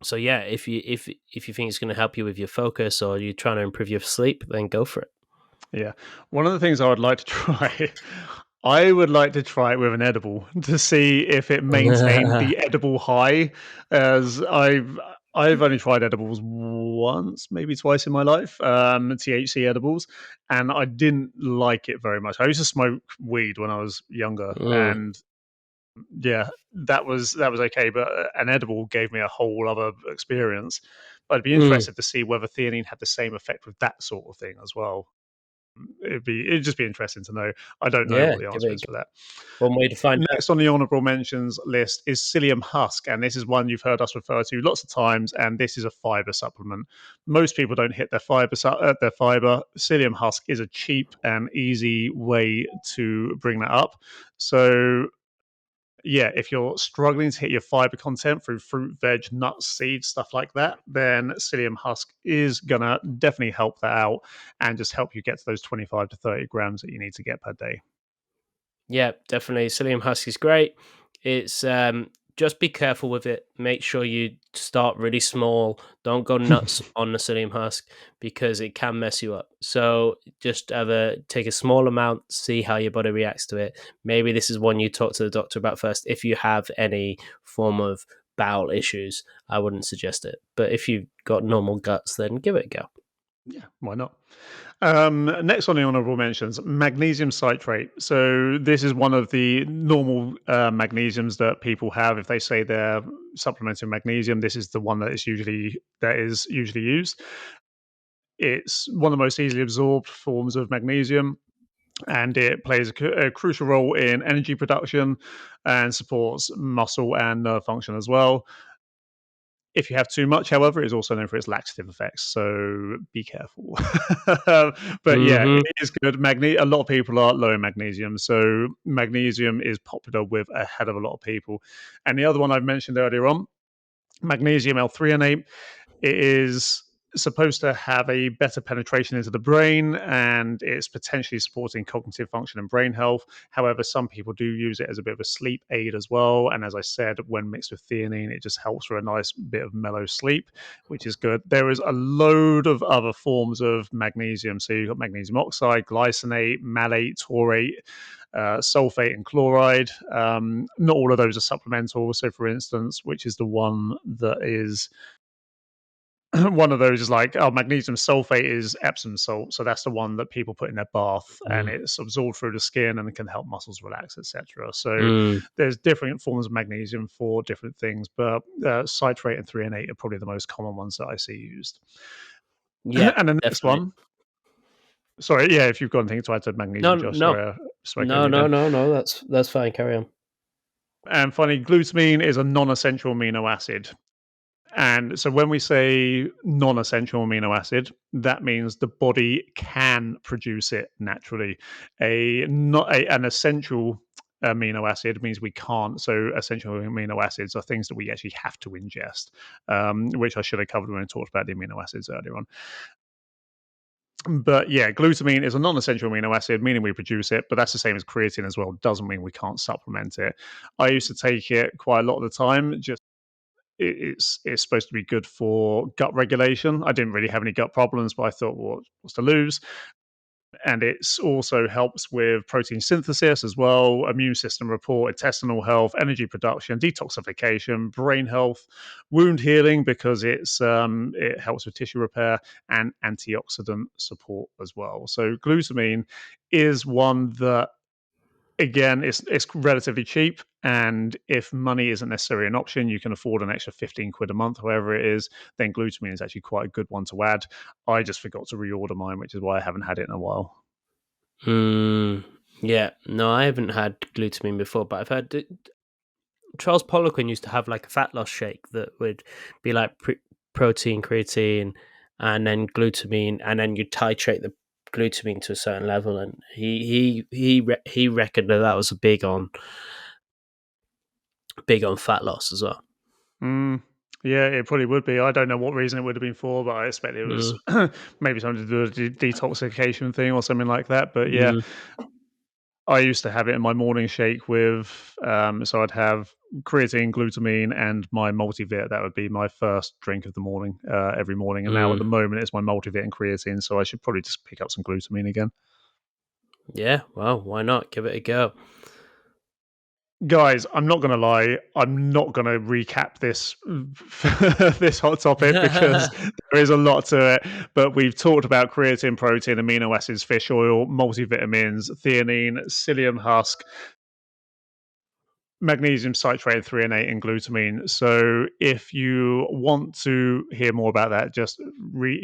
[SPEAKER 3] So yeah, if you think it's going to help you with your focus or you're trying to improve your sleep, then go for it.
[SPEAKER 2] Yeah. One of the things I would like to try, I would like to try it with an edible to see if it maintained the edible high. As I've only tried edibles once, maybe twice in my life, THC edibles, and I didn't like it very much. I used to smoke weed when I was younger,
[SPEAKER 3] Mm,
[SPEAKER 2] and yeah, that was okay. But an edible gave me a whole other experience. But I'd be
[SPEAKER 3] mm.
[SPEAKER 2] interested to see whether theanine had the same effect with that sort of thing as well. It'd just be interesting to know. I don't know
[SPEAKER 3] Yeah,
[SPEAKER 2] what the
[SPEAKER 3] give
[SPEAKER 2] answer
[SPEAKER 3] it
[SPEAKER 2] is for that.
[SPEAKER 3] one way to find out.
[SPEAKER 2] Next on the honourable mentions list is psyllium husk, and this is one you've heard us refer to lots of times. And this is a fibre supplement. Most people don't hit their fibre. Psyllium husk is a cheap and easy way to bring that up. So yeah, if you're struggling to hit your fiber content through fruit, veg, nuts, seeds, stuff like that, then psyllium husk is gonna definitely help that out and just help you get to those 25 to 30 grams that you need to get per day.
[SPEAKER 3] Yeah, definitely. Psyllium husk is great. It's just be careful with it. Make sure you start really small. Don't go nuts on the psyllium husk because it can mess you up. So just take a small amount, see how your body reacts to it. Maybe this is one you talk to the doctor about first. If you have any form of bowel issues, I wouldn't suggest it. But if you've got normal guts, then give it a go.
[SPEAKER 2] Yeah, why not? Next on the honorable mentions, magnesium citrate. So this is one of the normal magnesiums that people have if they say they're supplementing magnesium. This is the one that is usually used. It's one of the most easily absorbed forms of magnesium, and it plays a crucial role in energy production and supports muscle and nerve function as well. If you have too much, however, it's also known for its laxative effects, so be careful. But yeah,
[SPEAKER 3] Mhm.
[SPEAKER 2] it is good. A lot of people are low in magnesium, so magnesium is popular with a hell of a lot of people. And the other one I've mentioned earlier on, magnesium L-threonate, it is supposed to have a better penetration into the brain, and it's potentially supporting cognitive function and brain health. However, some people do use it as a bit of a sleep aid as well. And as I said, when mixed with theanine, it just helps for a nice bit of mellow sleep, which is good. There is a load of other forms of magnesium. So you've got magnesium oxide, glycinate, malate, taurate, sulfate and chloride. Not all of those are supplemental. So, for instance, which is the one that is one of those is like, oh, magnesium sulfate is Epsom salt, so that's the one that people put in their bath, and
[SPEAKER 3] Mm.
[SPEAKER 2] it's absorbed through the skin and can help muscles relax, etc. So
[SPEAKER 3] Mm.
[SPEAKER 2] there's different forms of magnesium for different things, but citrate and threonate are probably the most common ones that I see used.
[SPEAKER 3] Yeah,
[SPEAKER 2] And the next
[SPEAKER 3] definitely.
[SPEAKER 2] one, sorry, yeah, if you've got anything to add to
[SPEAKER 3] No,
[SPEAKER 2] magnesium, Josh,
[SPEAKER 3] no,
[SPEAKER 2] sorry, I spoke over
[SPEAKER 3] no,
[SPEAKER 2] you
[SPEAKER 3] no,
[SPEAKER 2] then.
[SPEAKER 3] no, no. That's fine. Carry on.
[SPEAKER 2] And finally, glutamine is a non-essential amino acid. And so when we say non essential amino acid, that means the body can produce it naturally. An essential amino acid means we can't. So essential amino acids are things that we actually have to ingest, which I should have covered when I talked about the amino acids earlier on. But yeah, glutamine is a non essential amino acid, meaning we produce it, but that's the same as creatine as well. Doesn't mean we can't supplement it. I used to take it quite a lot of the time, just it's supposed to be good for gut regulation. I didn't really have any gut problems, but I thought, well, what's to lose? And it also helps with protein synthesis as well, immune system rapport, intestinal health, energy production, detoxification, brain health, wound healing because it helps with tissue repair and antioxidant support as well. So glutamine is one that, again, it's relatively cheap, and if money isn't necessarily an option, you can afford an extra 15 quid a month, however it is, then glutamine is actually quite a good one to add. I just forgot to reorder mine, which is why I haven't had it in a while.
[SPEAKER 3] Yeah, no, I haven't had glutamine before, but I've heard Charles Poliquin used to have like a fat loss shake that would be like protein, creatine, and then glutamine, and then you titrate the glutamine to a certain level, and he reckoned that was big on fat loss as well.
[SPEAKER 2] Yeah, it probably would be. I don't know what reason it would have been for, but I expect it was
[SPEAKER 3] Mm,
[SPEAKER 2] maybe something to do with a detoxification thing or something like that. But yeah,
[SPEAKER 3] mm,
[SPEAKER 2] I used to have it in my morning shake with, so I'd have creatine, glutamine, and my multivit. That would be my first drink of the morning, every morning. And now at
[SPEAKER 3] mm.
[SPEAKER 2] the moment, it's my multivit and creatine. So I should probably just pick up some glutamine again.
[SPEAKER 3] Yeah, well, why not? Give it a go.
[SPEAKER 2] Guys, I'm not going to lie. I'm not going to recap this this hot topic because there is a lot to it. But we've talked about creatine, protein, amino acids, fish oil, multivitamins, theanine, psyllium husk, magnesium citrate, threonate, and glutamine. So if you want to hear more about that, just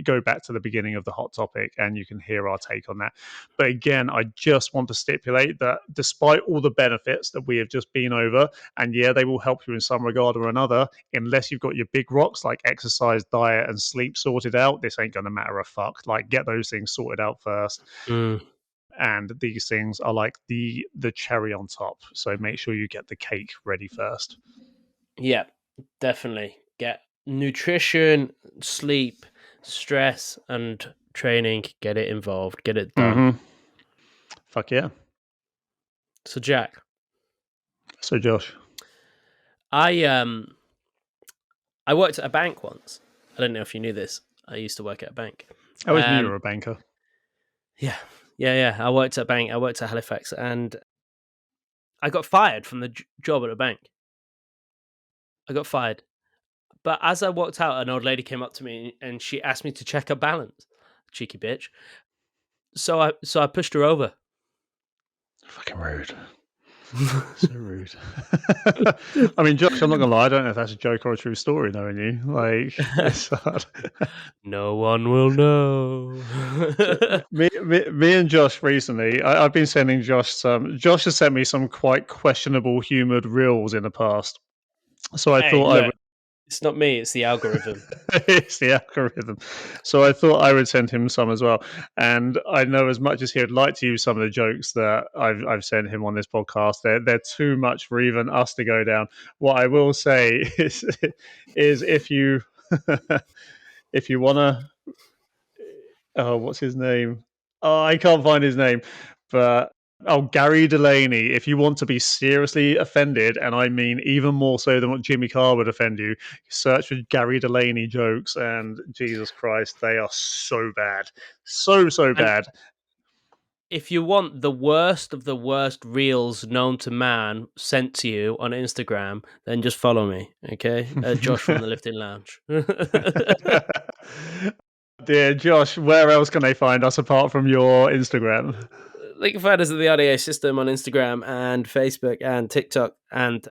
[SPEAKER 2] go back to the beginning of the hot topic and you can hear our take on that. But again, I just want to stipulate that despite all the benefits that we have just been over, and yeah, they will help you in some regard or another, unless you've got your big rocks like exercise, diet, and sleep sorted out, this ain't going to matter a fuck. Like, get those things sorted out first.
[SPEAKER 3] Mm.
[SPEAKER 2] And these things are like the cherry on top, so make sure you get the cake ready first.
[SPEAKER 3] Yeah, definitely. Get nutrition, sleep, stress, and training. Get it involved. Get it done.
[SPEAKER 2] Fuck yeah.
[SPEAKER 3] So, Jack,
[SPEAKER 2] So Josh,
[SPEAKER 3] I I worked at a bank once. I don't know if you knew this. I used to work at a bank.
[SPEAKER 2] I always knew you were a banker.
[SPEAKER 3] Yeah. I worked at a bank. I worked at Halifax, and I got fired from the job at a bank. I got fired. But as I walked out, an old lady came up to me and she asked me to check her balance. Cheeky bitch. So I pushed her over.
[SPEAKER 2] Fucking rude. So rude. I mean, Josh, I'm not gonna lie, I don't know if that's a joke or a true story knowing you. Like, it's hard.
[SPEAKER 3] No one will know.
[SPEAKER 2] me and Josh recently, I've been sending Josh has sent me some quite questionable humoured reels in the past. So I
[SPEAKER 3] Hey,
[SPEAKER 2] thought I would
[SPEAKER 3] look. It's not me, it's the algorithm.
[SPEAKER 2] It's the algorithm. So I thought I would send him some as well. And I know as much as he would like to use some of the jokes that I've sent him on this podcast, they're too much for even us to go down. What I will say is if you if you wanna what's his name? Oh, I can't find his name. But Gary Delaney, if you want to be seriously offended, and I mean even more so than what Jimmy Carr would offend you, search for Gary Delaney jokes, and Jesus Christ, they are so bad. So
[SPEAKER 3] And
[SPEAKER 2] bad.
[SPEAKER 3] if you want the worst of the worst reels known to man sent to you on Instagram, then just follow me, okay? Josh from the Lifting Lounge.
[SPEAKER 2] Dear Josh, where else can they find us apart from your Instagram?
[SPEAKER 3] They can find us at the RDA System on Instagram and Facebook and TikTok. And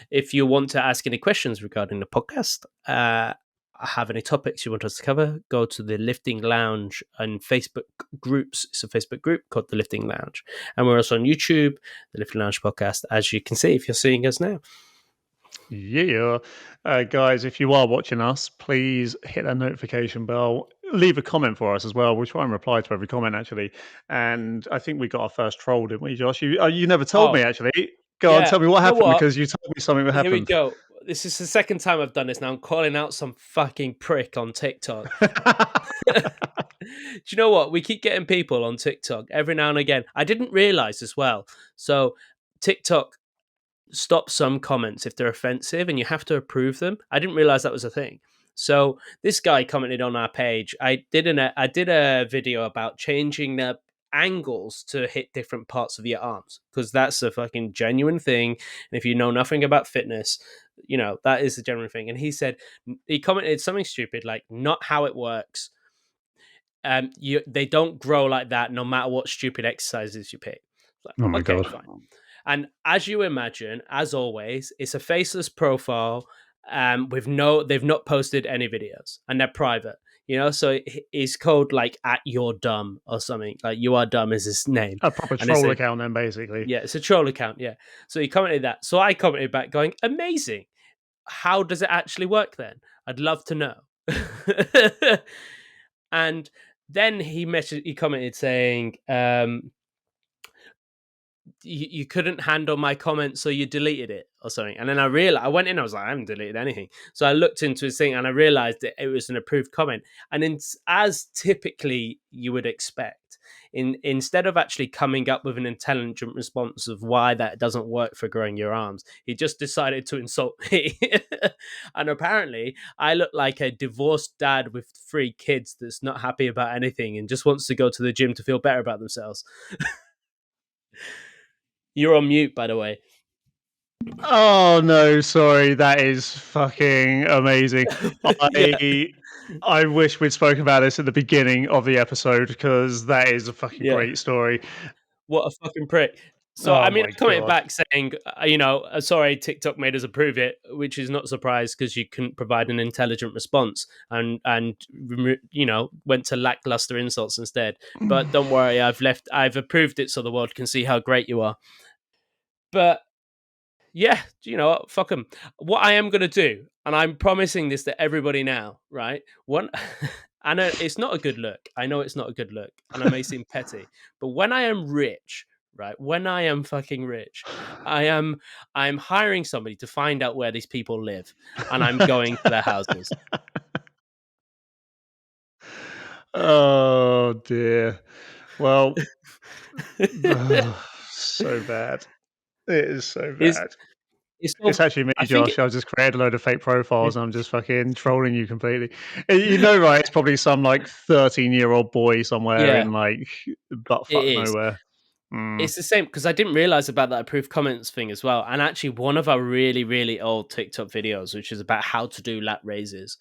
[SPEAKER 3] if you want to ask any questions regarding the podcast, have any topics you want us to cover, go to the Lifting Lounge and Facebook groups. It's a Facebook group called the Lifting Lounge. And we're also on YouTube, the Lifting Lounge podcast, as you can see if you're seeing us now.
[SPEAKER 2] Yeah. Guys, if you are watching us, please hit that notification bell. Leave a comment for us as well. We'll try and reply to every comment, actually. And I think we got our first troll, didn't we, Josh? You never told me, actually. Go on,
[SPEAKER 3] Yeah.
[SPEAKER 2] tell me what
[SPEAKER 3] You know
[SPEAKER 2] happened,
[SPEAKER 3] what?
[SPEAKER 2] because you told me something that
[SPEAKER 3] Here we
[SPEAKER 2] happened.
[SPEAKER 3] go. This is the second time I've done this now. I'm calling out some fucking prick on TikTok. Do you know what? We keep getting people on TikTok every now and again. I didn't realize as well. So TikTok stops some comments if they're offensive and you have to approve them. I didn't realize that was a thing. So this guy commented on our page. I did a video about changing the angles to hit different parts of your arms, because that's a fucking genuine thing. And if you know nothing about fitness, you know that is a genuine thing. And he commented something stupid like, not how it works. They don't grow like that no matter what stupid exercises you pick. Like,
[SPEAKER 2] Oh my
[SPEAKER 3] okay,
[SPEAKER 2] God.
[SPEAKER 3] fine. And as you imagine, as always, it's a faceless profile. They've not posted any videos, and they're private. You know, so it's called like at your dumb or something. Like you are dumb is his name.
[SPEAKER 2] A proper
[SPEAKER 3] And
[SPEAKER 2] troll account, then, basically.
[SPEAKER 3] yeah, it's a troll account. Yeah. So he commented that. So I commented back, going, "Amazing. How does it actually work? Then I'd love to know." And then he commented saying, you couldn't handle my comment, so you deleted it or something. And then I went in, I was like, I haven't deleted anything. So I looked into his thing and I realized that it was an approved comment. And as typically you would expect, instead of actually coming up with an intelligent response of why that doesn't work for growing your arms, he just decided to insult me. And apparently I look like a divorced dad with 3 kids that's not happy about anything and just wants to go to the gym to feel better about themselves. You're on mute, by the way.
[SPEAKER 2] Oh no, sorry, that is fucking amazing.
[SPEAKER 3] Yeah.
[SPEAKER 2] I wish we'd spoken about this at the beginning of the episode, because that is a fucking
[SPEAKER 3] Yeah.
[SPEAKER 2] great story.
[SPEAKER 3] What a fucking prick. So,
[SPEAKER 2] Oh
[SPEAKER 3] I mean,
[SPEAKER 2] my
[SPEAKER 3] I commented
[SPEAKER 2] God.
[SPEAKER 3] back saying, sorry, TikTok made us approve it, which is not surprised because you couldn't provide an intelligent response and went to lackluster insults instead. But don't worry, I've approved it so the world can see how great you are. But yeah, you know what? Fuck them. What I am going to do, and I'm promising this to everybody now, right? I know it's not a good look. I know it's not a good look, and I may seem petty, but when I am rich, right? When I am fucking rich, I'm hiring somebody to find out where these people live, and I'm going to their houses.
[SPEAKER 2] Oh dear. Well, so bad. It is so
[SPEAKER 3] It's
[SPEAKER 2] bad.
[SPEAKER 3] it's
[SPEAKER 2] It's
[SPEAKER 3] so.
[SPEAKER 2] actually me,
[SPEAKER 3] I think
[SPEAKER 2] Josh. I just created a load of fake profiles and I'm just fucking trolling you completely. You know, right? It's probably some like 13-year-old boy somewhere
[SPEAKER 3] yeah,
[SPEAKER 2] in like
[SPEAKER 3] it
[SPEAKER 2] buttfuck
[SPEAKER 3] is.
[SPEAKER 2] nowhere. Mm.
[SPEAKER 3] It's the same because I didn't realize about that approved comments thing as well. And actually, one of our really, really old TikTok videos, which is about how to do lat raises,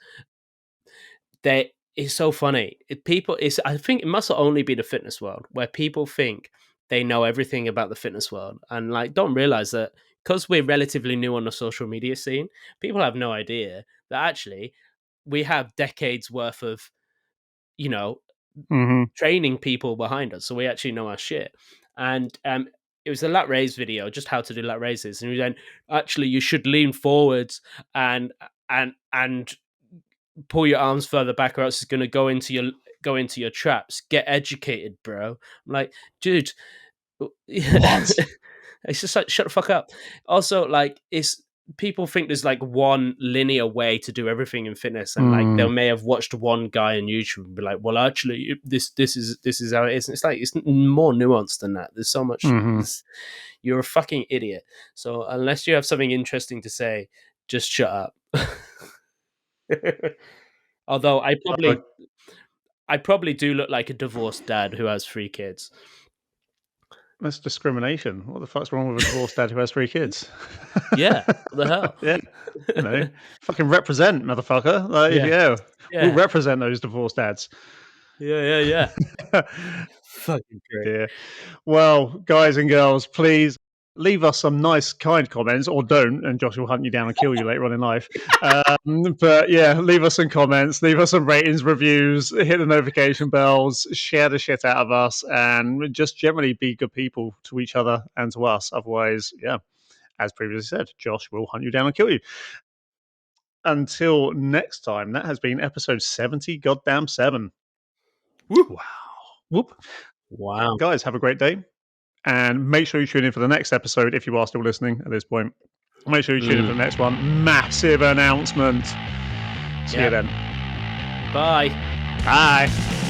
[SPEAKER 3] it's so funny. I think it must only be the fitness world where people think they know everything about the fitness world and like don't realize that because we're relatively new on the social media scene, people have no idea that actually we have decades worth of, you know,
[SPEAKER 2] Hmm.
[SPEAKER 3] training people behind us, so we actually know our shit. And it was a lat raise video, just how to do lat raises, and we went, actually, you should lean forwards and and pull your arms further back, or else it's going to go into your traps. Get educated, bro. I'm like, dude, it's just like, shut the fuck up. Also, like, it's people think there's like one linear way to do everything in fitness, and like they may have watched one guy on YouTube and be like, well, actually, this is how it is. And it's like, it's more nuanced than that. There's so much. You're a fucking idiot. So unless you have something interesting to say, just shut up. Although I probably do look like a divorced dad who has 3 kids.
[SPEAKER 2] That's discrimination. What the fuck's wrong with a divorced dad who has 3 kids?
[SPEAKER 3] Yeah, what the hell?
[SPEAKER 2] Yeah, you know, fucking represent, motherfucker. Like, yeah, we'll represent those divorced dads.
[SPEAKER 3] Yeah. Fucking great.
[SPEAKER 2] Yeah. Well, guys and girls, please leave us some nice, kind comments, or don't, and Josh will hunt you down and kill you later on in life. But yeah, leave us some comments, leave us some ratings, reviews, hit the notification bells, share the shit out of us, and just generally be good people to each other and to us. Otherwise, yeah, as previously said, Josh will hunt you down and kill you. Until next time, that has been episode 70, goddamn 7.
[SPEAKER 3] Whoop.
[SPEAKER 2] Wow. Whoop.
[SPEAKER 3] Wow.
[SPEAKER 2] Guys, have a great day. And make sure you tune in for the next episode if you are still listening at this point. Make sure you tune in for the next one. Massive announcement. See you then.
[SPEAKER 3] Bye.
[SPEAKER 2] Bye.